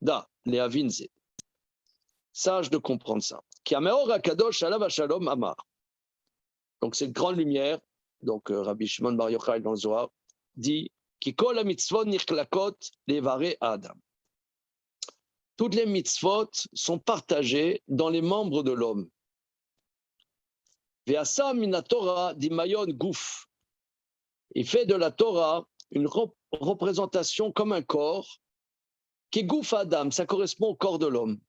Da, Léavinze. Sage de comprendre ça. Kiameor Akadosh Alav Shalom Amar. Donc, cette grande lumière, donc Rabbi Shimon Bar Yochai dans le Zohar, dit Kikol mitzvot nichlakot levare Adam. Toutes les mitzvot sont partagées dans les membres de l'homme. Ve'asa min Torah dimayon guf. Il fait de la Torah une représentation comme un corps qui est guf Adam, ça correspond au corps de l'homme.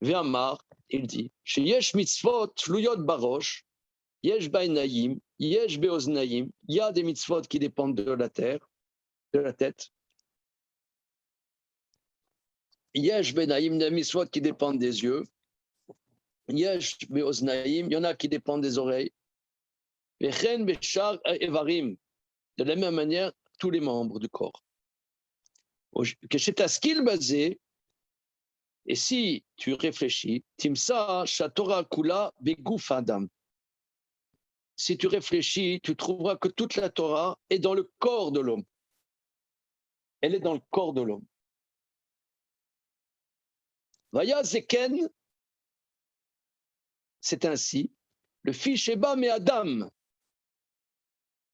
Ve'amar, il dit, sheyesh mitzvot luyot barosh, yesh ba'inayim, yesh be'oznaim, il y a des mitzvot qui dépendent de la terre, de la tête. Yesh be'naim, des mitzvot qui dépendent des yeux. Yesh be'oznaim, il y en a qui dépendent des oreilles. Vechen be'shar evarim, de la même manière, tous les membres du corps. Que chez ta skill basé, et si tu réfléchis, Timsa Shatora Kula Beguf Adam. Si tu réfléchis, tu trouveras que toute la Torah est dans le corps de l'homme. Elle est dans le corps de l'homme. Vaya Zeken, c'est ainsi, le fils Sheba mais Adam,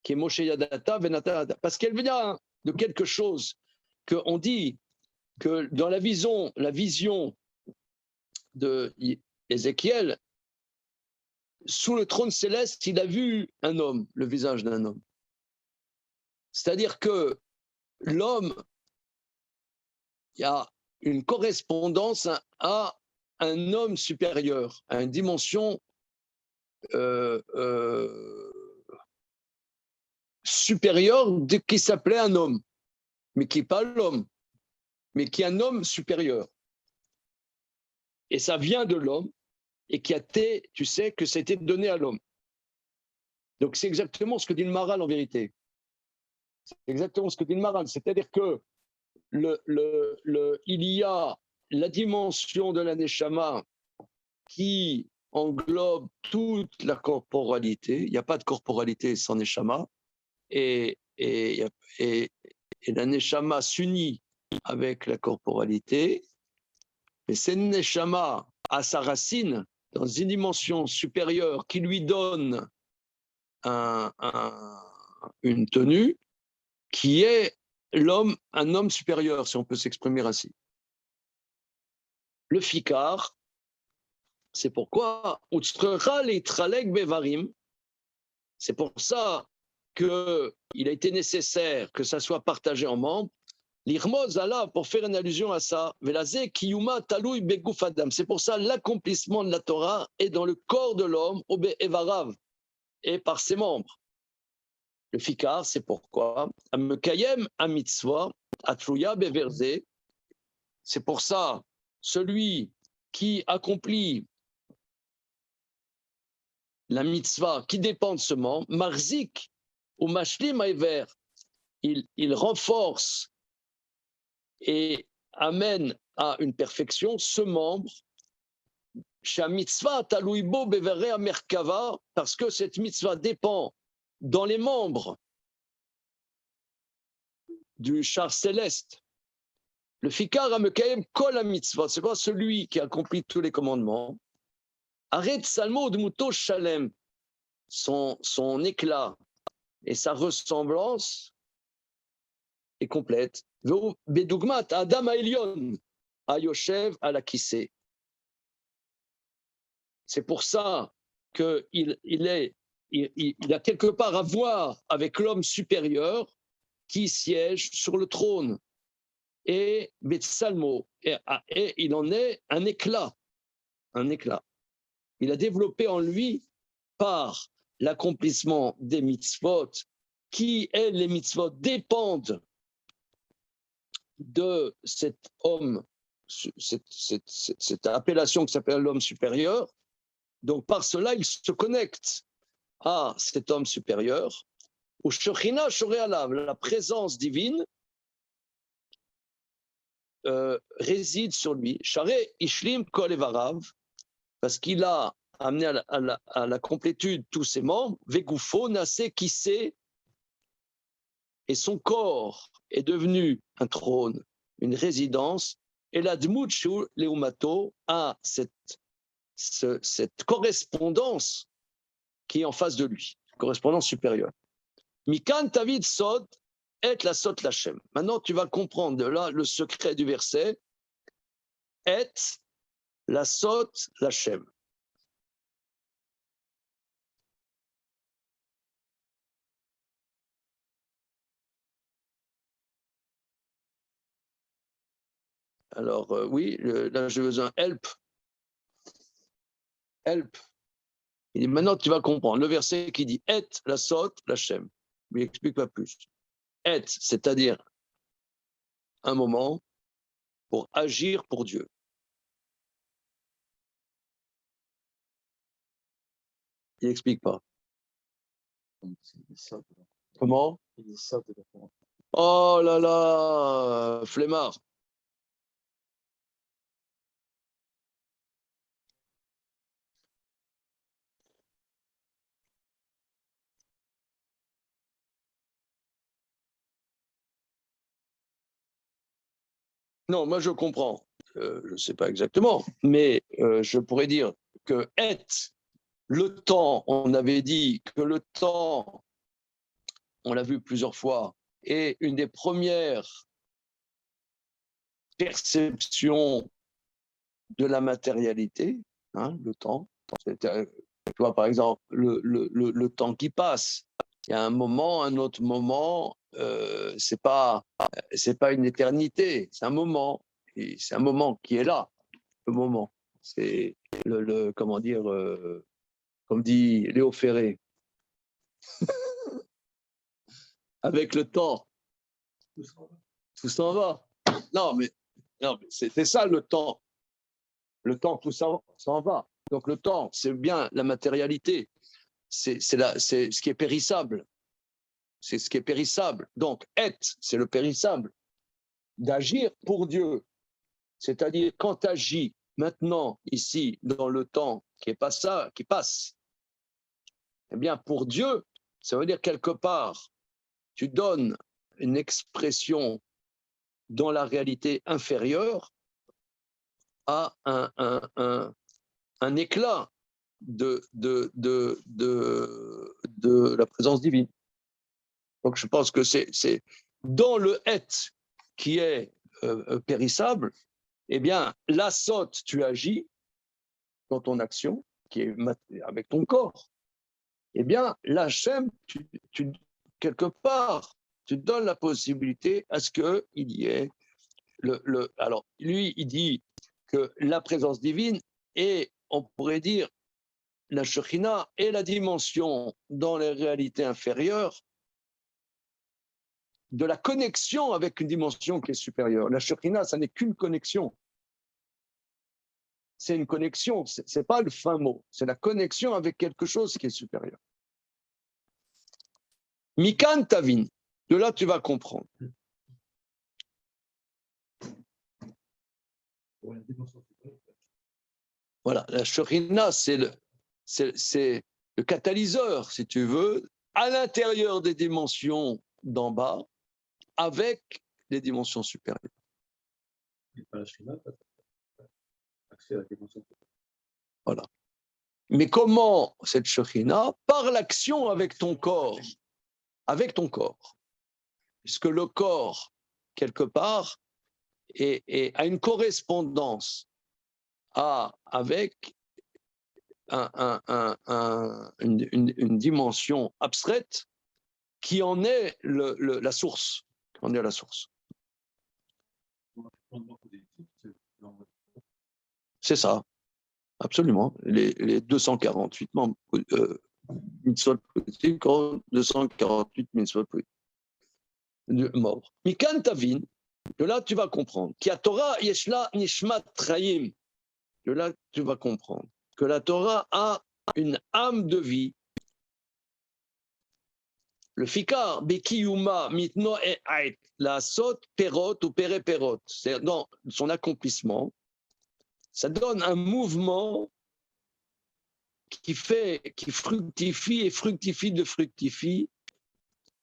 qui est Moshe Yadata Venata Adam, parce qu'elle vient de quelque chose qu'on dit que dans la vision de Ézéchiel, sous le trône céleste, il a vu un homme, le visage d'un homme. C'est-à-dire que l'homme, il y a une correspondance à un homme supérieur, à une dimension supérieure qui s'appelait un homme, mais qui n'est pas l'homme, mais qui est un homme supérieur. Et ça vient de l'homme, et qui a été, tu sais, que ça a été donné à l'homme. Donc c'est exactement ce que dit le Maharal en vérité. C'est exactement ce que dit le Maharal. C'est-à-dire que il y a la dimension de la Neshama qui englobe toute la corporalité. Il n'y a pas de corporalité sans Neshama. Et la Neshama s'unit avec la corporalité. Mais cette Neshama a sa racine dans une dimension supérieure qui lui donne une tenue qui est l'homme, un homme supérieur, si on peut s'exprimer ainsi. Le fikar, c'est pourquoi c'est pour ça qu'il a été nécessaire que ça soit partagé en membres. L'irmoz Allah, pour faire une allusion à ça, c'est pour ça l'accomplissement de la Torah est dans le corps de l'homme, et par ses membres. Le fikar, c'est pourquoi c'est pour ça, celui qui accomplit la mitzvah, qui dépend de ce membre, marzik ou mashlim aiver, il renforce et amène à une perfection ce membre, parce que cette mitzvah dépend dans les membres du char céleste. Le fikar amekayem kol ha mitzvah, c'est pas celui qui accomplit tous les commandements. Arrête salmo dmuto shalem, son éclat et sa ressemblance est complète. Bedugmat Adam Aelion Ayoshev Alakise. C'est pour ça qu'il a quelque part à voir avec l'homme supérieur qui siège sur le trône. Et Betsalmo, et il en est un éclat. Un éclat. Il a développé en lui, par l'accomplissement des mitzvot, qui, elles, les mitzvot, dépendent de cet homme, cette appellation qui s'appelle l'homme supérieur. Donc, par cela, il se connecte à cet homme supérieur, où Shechina Shorealav, la présence divine, réside sur lui. Share Ishlim Kol Evarav, parce qu'il a amené à la complétude tous ses membres. Vegufo Nase Kise et son corps est devenu un trône, une résidence, et la Dmut Shu Leumato a cette correspondance qui est en face de lui, correspondance supérieure. Mikan Tavid Sod et la Sot Lachem. Maintenant, tu vas comprendre de là le secret du verset. Et la Sot Lachem. Alors, oui, là, je veux un help. Help. Il dit, maintenant, tu vas comprendre. Le verset qui dit et la Sot Lachem. Il n'explique pas plus. Et, c'est-à-dire un moment pour agir pour Dieu. Il n'explique pas. Comment? Oh là là, flemmard. Non, moi je comprends. Je ne sais pas exactement, mais je pourrais dire que être le temps, on avait dit que le temps, on l'a vu plusieurs fois, est une des premières perceptions de la matérialité, hein, le temps. Tu vois, par exemple, le temps qui passe. Il y a un moment, un autre moment, c'est pas une éternité, c'est un moment. Et c'est un moment qui est là, le moment. C'est comment dire, comme dit Léo Ferré, avec le temps, tout s'en va. Non, mais c'était ça le temps. Le temps, tout ça s'en va. Donc le temps, c'est bien la matérialité. C'est ce qui est périssable. C'est ce qui est périssable. Donc, être, c'est le périssable. D'agir pour Dieu. C'est-à-dire, quand tu agis maintenant, ici, dans le temps qui est pas ça, qui passe, eh bien, pour Dieu, ça veut dire quelque part, tu donnes une expression dans la réalité inférieure à un éclat de la présence divine. Donc je pense que c'est dans le être qui est périssable, eh bien, la sotte, tu agis dans ton action, qui est avec ton corps. Eh bien, l'Hachem, quelque part, tu donnes la possibilité à ce qu'il y ait alors, lui, il dit que la présence divine est, on pourrait dire, la Shekhinah est la dimension dans les réalités inférieures de la connexion avec une dimension qui est supérieure. La Shekhinah, ça n'est qu'une connexion. C'est une connexion, ce n'est pas le fin mot, c'est la connexion avec quelque chose qui est supérieur. Mikan Tavin, de là tu vas comprendre. Voilà, la Shekhinah, c'est le catalyseur, si tu veux, à l'intérieur des dimensions d'en bas, avec les dimensions supérieures. Voilà. Mais comment cette Shekhinah? Par l'action avec ton corps. Avec ton corps. Puisque le corps, quelque part, a une correspondance avec une dimension abstraite qui en est la source. Qui en est la source. C'est ça, absolument. Les 248 membres, mitzvot politiques, 248 mitzvot politiques morts. Mikan Tavin, de là tu vas comprendre. Ki Torah yeshla nishmat chayim. De là tu vas comprendre que la Torah a une âme de vie. Le fikar bekiyuma mitno et ait la sot perot ou pere-perot, c'est dans son accomplissement, ça donne un mouvement qui fructifie et fructifie de fructifie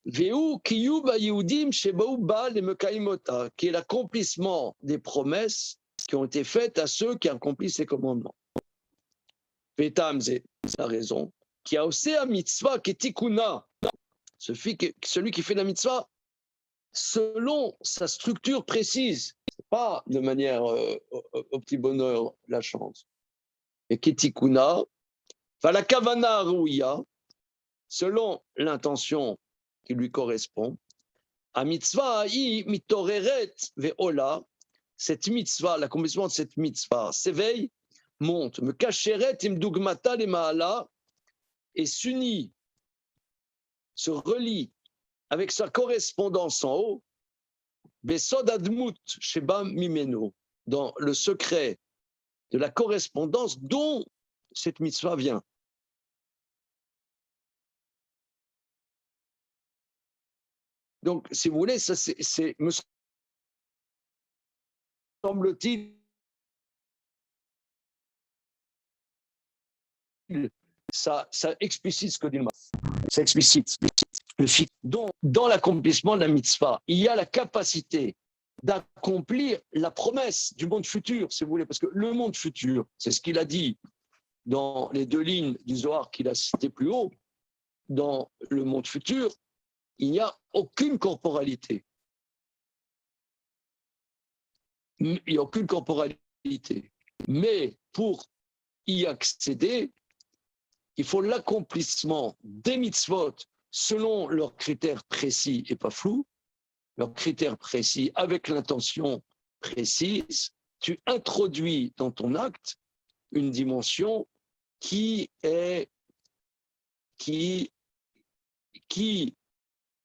Veu kiyub hayehudim shebaou ba lemekaimota, qui est l'accomplissement des promesses qui ont été faites à ceux qui accomplissent les commandements. Vetam, c'est la raison. Qui a aussi un mitzvah qui est tikuna, celui qui fait la mitzvah selon sa structure précise, pas de manière au petit bonheur, la chance. Et qui est tikuna, la kavana rouya, selon l'intention qui lui correspond, a mitzvah i mitoreret ve'ola, cette mitzvah, l'accomplissement de cette mitzvah s'éveille, monte, me kacheret im dugmata le maala, et s'unit, se relie avec sa correspondance en haut, besod admut sheba mimeno, dans le secret de la correspondance dont cette mitzvah vient. Donc, si vous voulez, ça c'est me semble-t-il, ça explicite ce que dit le Maharal. Ça explicite. Donc, dans l'accomplissement de la mitzvah, il y a la capacité d'accomplir la promesse du monde futur, si vous voulez, parce que le monde futur, c'est ce qu'il a dit dans les 2 lignes du Zohar qu'il a cité plus haut. Dans le monde futur, il n'y a aucune corporalité. Il n'y a aucune corporalité. Mais pour y accéder, il faut l'accomplissement des mitzvot selon leurs critères précis et pas flous, leurs critères précis avec l'intention précise. Tu introduis dans ton acte une dimension qui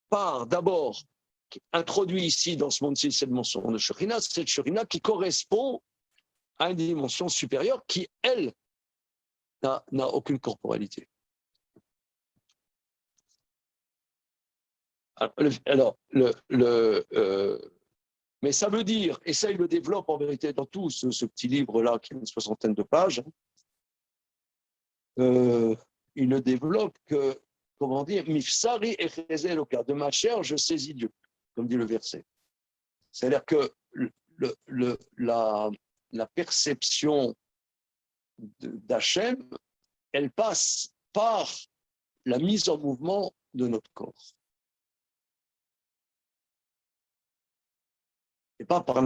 part d'abord, qui introduit ici dans ce monde-ci cette dimension de Shekhinah, cette Shekhinah qui correspond à une dimension supérieure qui, elle, n'a aucune corporalité. Alors, mais ça veut dire, et ça il le développe en vérité dans tout ce petit livre-là qui a une 60aine de pages, il le développe que, comment dire, Mifsari echeze Eloka, de ma chair je saisis Dieu, comme dit le verset. C'est-à-dire que la perception d'Hachem, elle passe par la mise en mouvement de notre corps. Et pas par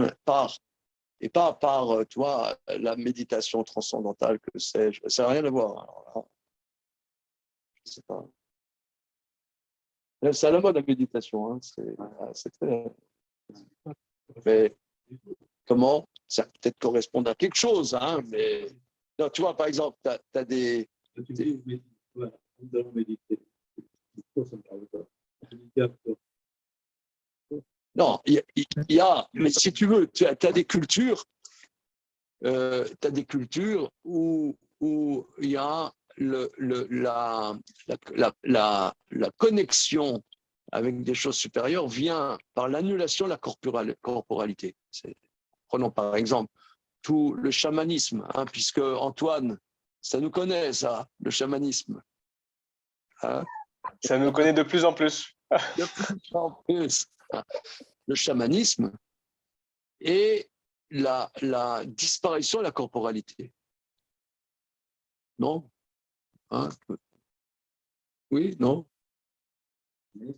tu vois, la méditation transcendantale, que sais-je. Ça n'a rien à voir. Alors là, je ne sais pas. C'est à la mode la méditation. Hein. C'est très. Mais comment? Ça peut peut-être correspondre à quelque chose, hein, mais non, tu vois, par exemple, tu as des. Non, il y a, mais si tu veux, tu as des cultures, où il y a la connexion avec des choses supérieures vient par l'annulation de la corporalité. Prenons par exemple tout le chamanisme, hein, puisque Antoine, ça nous connaît, ça, le chamanisme. Hein? Ça nous connaît de plus en plus. De plus en plus. Le chamanisme et la disparition de la corporalité. Non? Hein? Oui, non?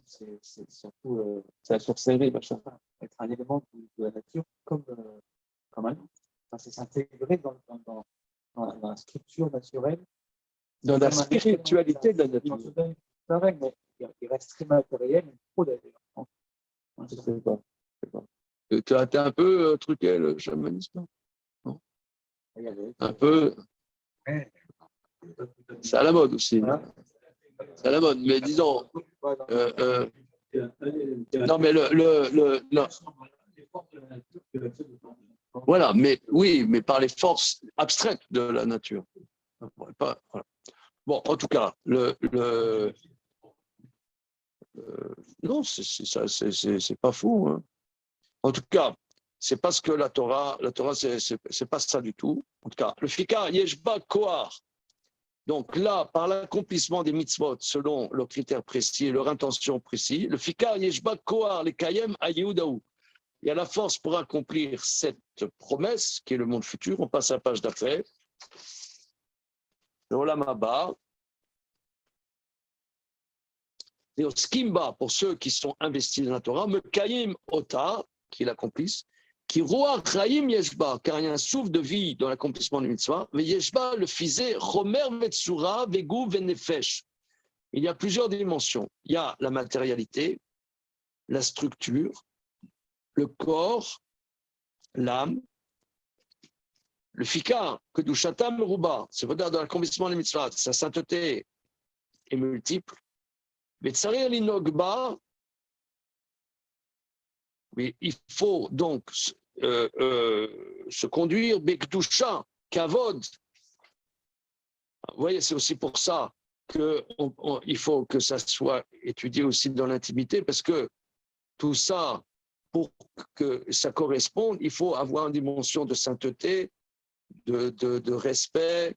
C'est surtout c'est la sorcellerie, machin, être un élément de la nature comme un autre. Enfin, c'est s'intégrer dans la structure naturelle. Dans la spiritualité de la nature. C'est vrai, mais il reste très matériel, il faut d'ailleurs. Je ne sais pas. Tu as été un peu truqué, le chamanisme? Non? Un peu. C'est à la mode aussi. C'est à la mode, mais disons. Non, mais non. Voilà, mais oui, mais par les forces abstraites de la nature. Pas, voilà. Bon, en tout cas, non, c'est pas fou. Hein. En tout cas, c'est pas ce que la Torah, c'est pas ça du tout. En tout cas, le Fikar Yeshba Kohar, Donc là, par l'accomplissement des mitzvot selon leurs critères précis et leur intention précise, le fikar yeshba kohar le kayem a Yehudahu. Il y a la force pour accomplir cette promesse qui est le monde futur. On passe à la page d'après. Le Olam Haba. Et au skimba, pour ceux qui sont investis dans la Torah, me kayim ota, qui l'accomplissent, qui roa chaim yeshba, car il y a un souffle de vie dans l'accomplissement du mitzvah, mais yeshba le fisé romer vetsura vegu venefesh. Il y a plusieurs dimensions. Il y a la matérialité, la structure, le corps, l'âme, le fikar, que du shatam ruba, c'est-à-dire dans l'accomplissement des mitzvahs, sa sainteté est multiple. Mais tsarir l'inogba, mais il faut donc se conduire bekdusha, kavod. Vous voyez, c'est aussi pour ça qu'il faut que ça soit étudié aussi dans l'intimité, parce que tout ça, pour que ça corresponde, il faut avoir une dimension de sainteté, de respect.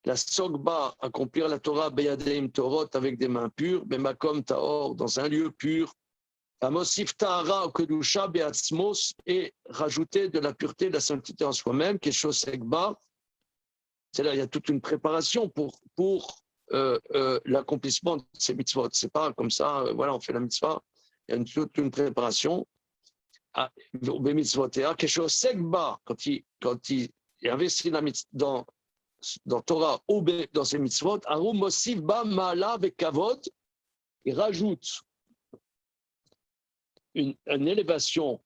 La sogba, accomplir la Torah, beyadeim torot, avec des mains pures, bemakom taor, dans un lieu pur. Amosif tahara kedusha beatzmos, et rajouter de la pureté, de la sainteté en soi-même, quelque segba. C'est-à-dire, il y a toute une préparation pour l'accomplissement de ces mitzvot. C'est pas comme ça, voilà, on fait la mitzvah. Il y a toute une préparation. Quelque chose segba, quand il investit dans Torah ou dans ses mitzvot, Arum Mosif Ba Ma'ala Kavod, il rajoute une élévation,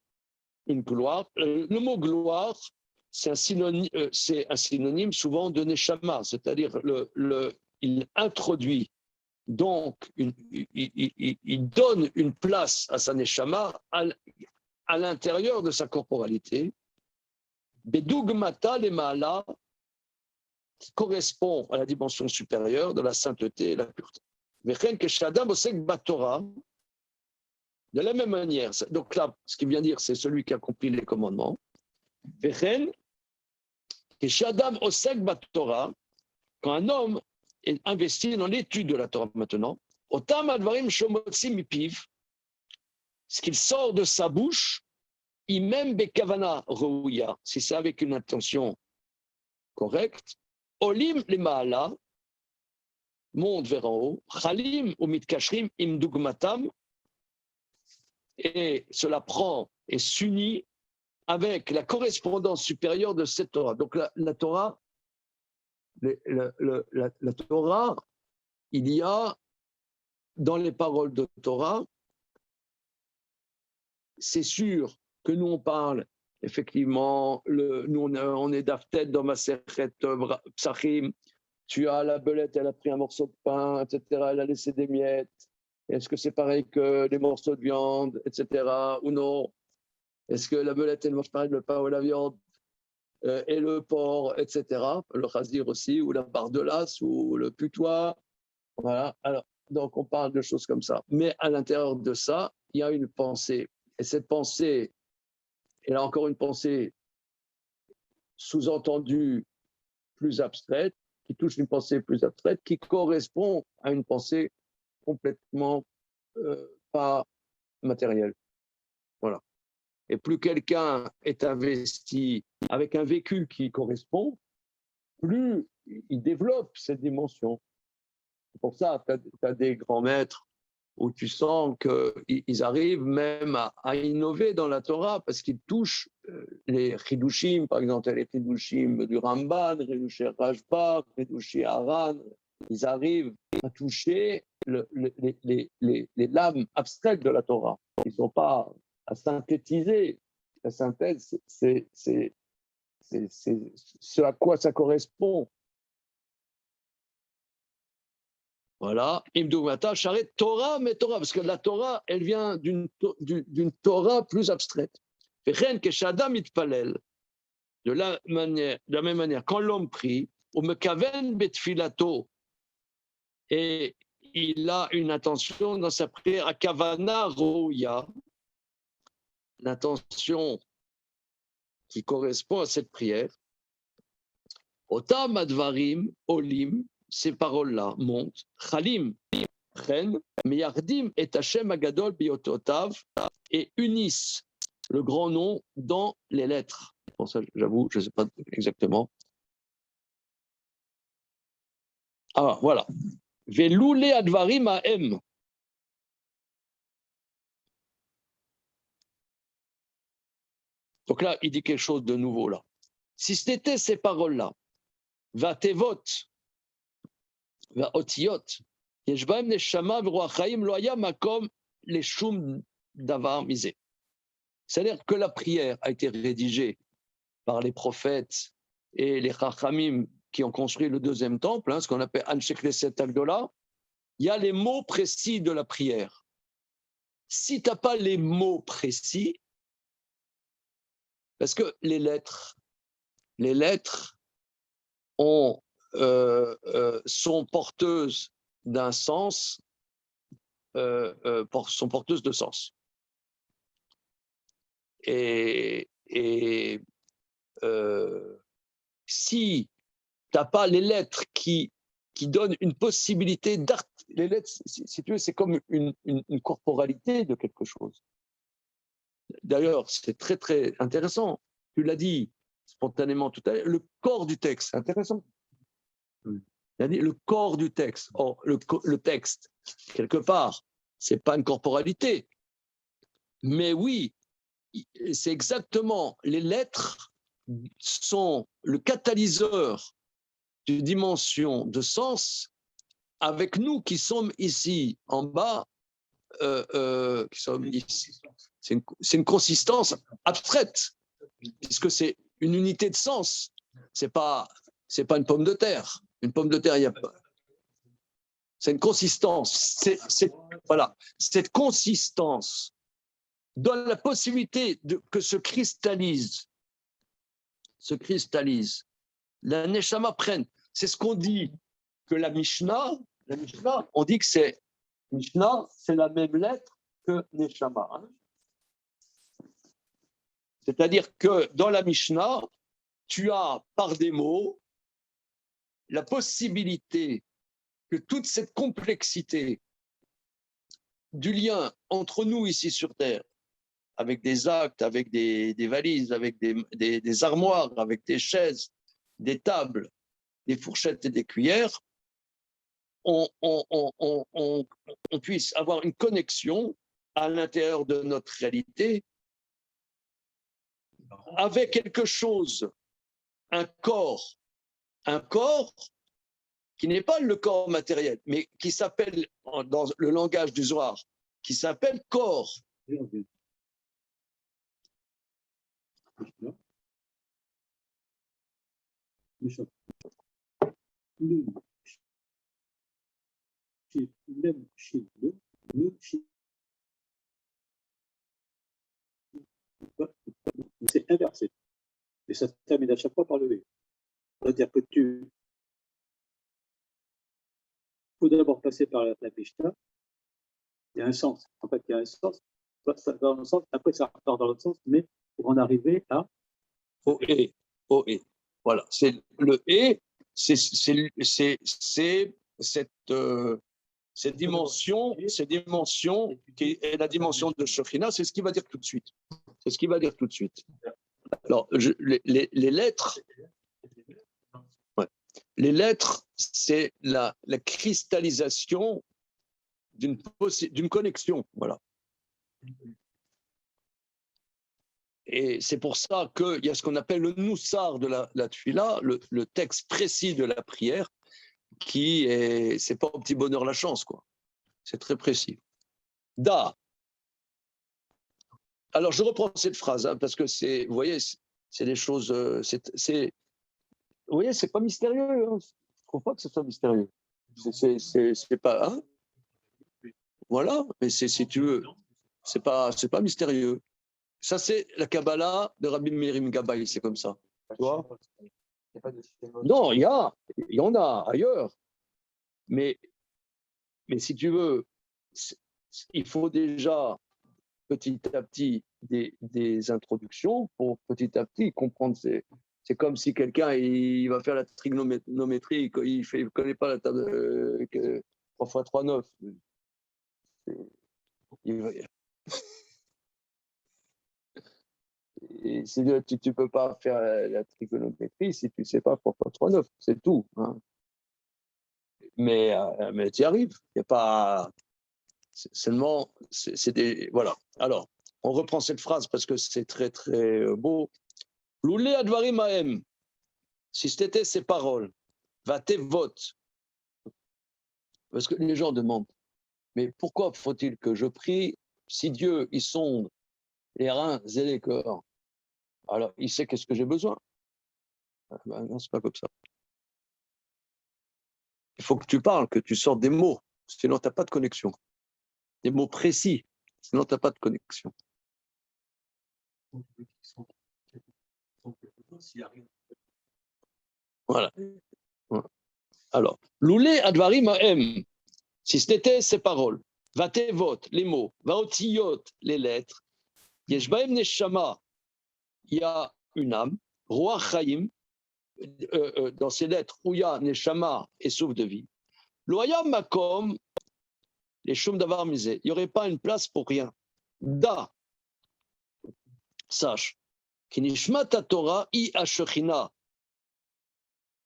une gloire. Le mot gloire, c'est un synonyme souvent de neshama, c'est-à-dire il introduit, donc il donne une place à sa neshama à l'intérieur de sa corporalité. Bedugmata le Ma'ala, qui correspond à la dimension supérieure de la sainteté et la pureté. De la même manière, donc là, ce qu'il vient dire, c'est celui qui accomplit les commandements. Quand un homme est investi dans l'étude de la Torah maintenant, ce qu'il sort de sa bouche, même bekavana rouya, si c'est avec une intention correcte, Olim les Maala, monte vers en haut, Chalim ou Mitkashrim im dugmatam, et cela prend et s'unit avec la correspondance supérieure de cette Torah. Donc la Torah, la Torah, il y a dans les paroles de Torah, c'est sûr que nous on parle. Effectivement, nous on est d'Aftet dans ma Masechet Psachim. Tu as la belette, elle a pris un morceau de pain, etc. Elle a laissé des miettes. Est-ce que c'est pareil que les morceaux de viande, etc. ou non? Est-ce que la belette, elle mange pareil le pain ou la viande et le porc, etc. Le chazir aussi, ou la bardelasse, ou le putois. Voilà. Alors, donc on parle de choses comme ça. Mais à l'intérieur de ça, il y a une pensée. Et cette pensée, elle a encore une pensée sous-entendue plus abstraite, qui touche une pensée plus abstraite, qui correspond à une pensée complètement pas matérielle. Voilà. Et plus quelqu'un est investi avec un vécu qui correspond, plus il développe cette dimension. C'est pour ça que tu as des grands maîtres où tu sens qu'ils arrivent même à innover dans la Torah parce qu'ils touchent les Chidushim, par exemple, les Chidushim du Ramban, les Chidushim Rashba, les Chidushim Haran. Ils arrivent à toucher les lames abstraites de la Torah. Ils ne sont pas à synthétiser. La synthèse, c'est ce à quoi ça correspond. Voilà, Imdoumata, Charet, Torah, mais Torah, parce que la Torah, elle vient d'une Torah plus abstraite. De la même manière, quand l'homme prie, ou mekaven betfilato, et il a une intention dans sa prière, à kavana roya, l'intention qui correspond à cette prière, otam advarim olim, ces paroles-là montent, Chalim prennent, Meyardim et Hashem Agadol Biototav, et unissent le grand nom dans les lettres. Bon, ça, j'avoue, je ne sais pas exactement. Ah, voilà. Veloule advarim ha'em. Donc là, il dit quelque chose de nouveau là. Si c'était ces paroles-là, va tevot, va otiot, yeshbaim neshama v'ruach chaim lo haya makom leshum davar misé. C'est-à-dire que la prière a été rédigée par les prophètes et les chachamim qui ont construit le deuxième temple, ce qu'on appelle Anshe Knesset Agdola. Il y a les mots précis de la prière. Si tu n'as pas les mots précis, parce que les lettres sont porteuses d'un sens, sont porteuses de sens. Et si tu n'as pas les lettres qui donnent une possibilité d'art, les lettres, si tu veux, c'est comme une corporalité de quelque chose. D'ailleurs, c'est très, très intéressant. Tu l'as dit spontanément tout à l'heure, le corps du texte, c'est intéressant. Il a dit le corps du texte. Or, le texte, quelque part, ce n'est pas une corporalité. Mais oui, c'est exactement, les lettres sont le catalyseur d'une dimension de sens avec nous qui sommes ici en bas, qui sommes ici. C'est une consistance abstraite, puisque c'est une unité de sens. C'est pas une pomme de terre. Une pomme de terre, il y a pas. C'est une consistance. Voilà. Cette consistance donne la possibilité que se cristallise la neshama prenne. C'est ce qu'on dit que la Mishnah, on dit que c'est Mishnah, c'est la même lettre que neshama. C'est-à-dire que dans la Mishnah, tu as par des mots la possibilité que toute cette complexité du lien entre nous ici sur Terre, avec des actes, avec des valises, avec des armoires, avec des chaises, des tables, des fourchettes et des cuillères, on puisse avoir une connexion à l'intérieur de notre réalité avec quelque chose, un corps qui n'est pas le corps matériel, mais qui s'appelle, dans le langage du Zohar, qui s'appelle corps. C'est inversé. Et ça se termine à chaque fois par le V. C'est-à-dire que il faut d'abord passer par la Mishnah. Il y a un sens. En fait, il y a un sens. Ça va dans le sens, après ça repart dans l'autre sens, mais pour en arriver à au et. Voilà. C'est le et, c'est cette dimension qui est la dimension de Shekhinah, c'est ce qu'il va dire tout de suite. Alors, les lettres, les lettres, c'est la cristallisation d'une connexion, voilà. Et c'est pour ça qu'il y a ce qu'on appelle le noussar de la tfila, le texte précis de la prière, qui est, c'est pas au petit bonheur la chance, quoi. C'est très précis. Da. Alors, je reprends cette phrase, parce que c'est, vous voyez, c'est des choses, vous voyez, c'est pas mystérieux. Je ne trouve pas que ce soit mystérieux. C'est pas, voilà, mais si tu veux, c'est pas mystérieux. Ça, c'est la Kabbalah de Rabbi Meir Gabbai, c'est comme ça. Tu vois ? Non, il y en a ailleurs. Mais si tu veux, il faut déjà petit à petit des introductions pour petit à petit comprendre C'est comme si quelqu'un il va faire la trigonométrie, il ne connaît pas la table 3 fois 3, 9. Et tu ne peux pas faire la trigonométrie si tu ne sais pas 3 fois 3, 9. C'est tout. Hein. Mais tu y arrives. Il n'y a pas. Seulement, c'est des. Voilà. Alors, on reprend cette phrase parce que c'est très, très beau. Loulé advarim ahem. Si c'était ces paroles, va tes votes. Parce que les gens demandent, mais pourquoi faut-il que je prie si Dieu, il sonde les reins et les cœurs? Alors, il sait qu'est-ce que j'ai besoin. Ben non, c'est pas comme ça. Il faut que tu parles, que tu sortes des mots, sinon tu n'as pas de connexion. Des mots précis, sinon tu n'as pas de connexion. Voilà. Alors, Loulé advarim ahem, si c'était ces paroles, vatevot, les mots, vaotiyot, les lettres, yeshbaem neshama, il y a une âme, roi chaim, dans ces lettres, où il y a neshama et souffle de vie. Loyam makom, les choum d'avar misé, il n'y aurait pas une place pour rien. Da, sache, kinishmat Torah i ashechina,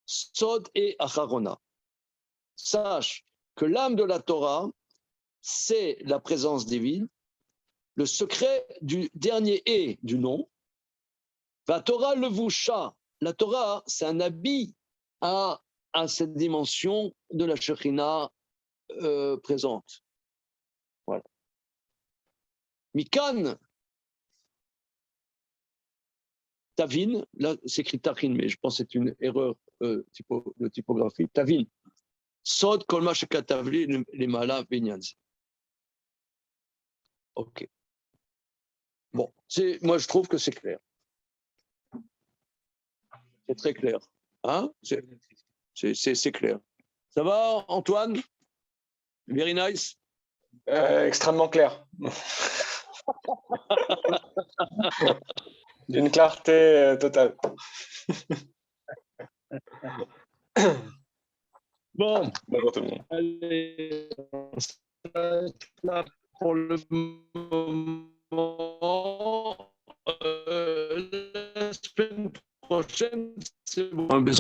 sod et acharona. Sache que l'âme de la Torah, c'est la présence divine, le secret du dernier et du nom. Va Torah levusha. La Torah, c'est un habit à cette dimension de la Shekhinah présente. Voilà. Mikan, Tavin, là c'est écrit Tachin, mais je pense que c'est une erreur de typographie. Tavin, Sod kolma shekatavli les malas binyanzi. Ok. Bon, moi je trouve que c'est clair. C'est très clair. Hein? C'est clair. Ça va, Antoine? Very nice. Extrêmement clair. D'une clarté totale. Bon, Bonjour tout le monde. allez, là pour le moment. La semaine prochaine, c'est bon.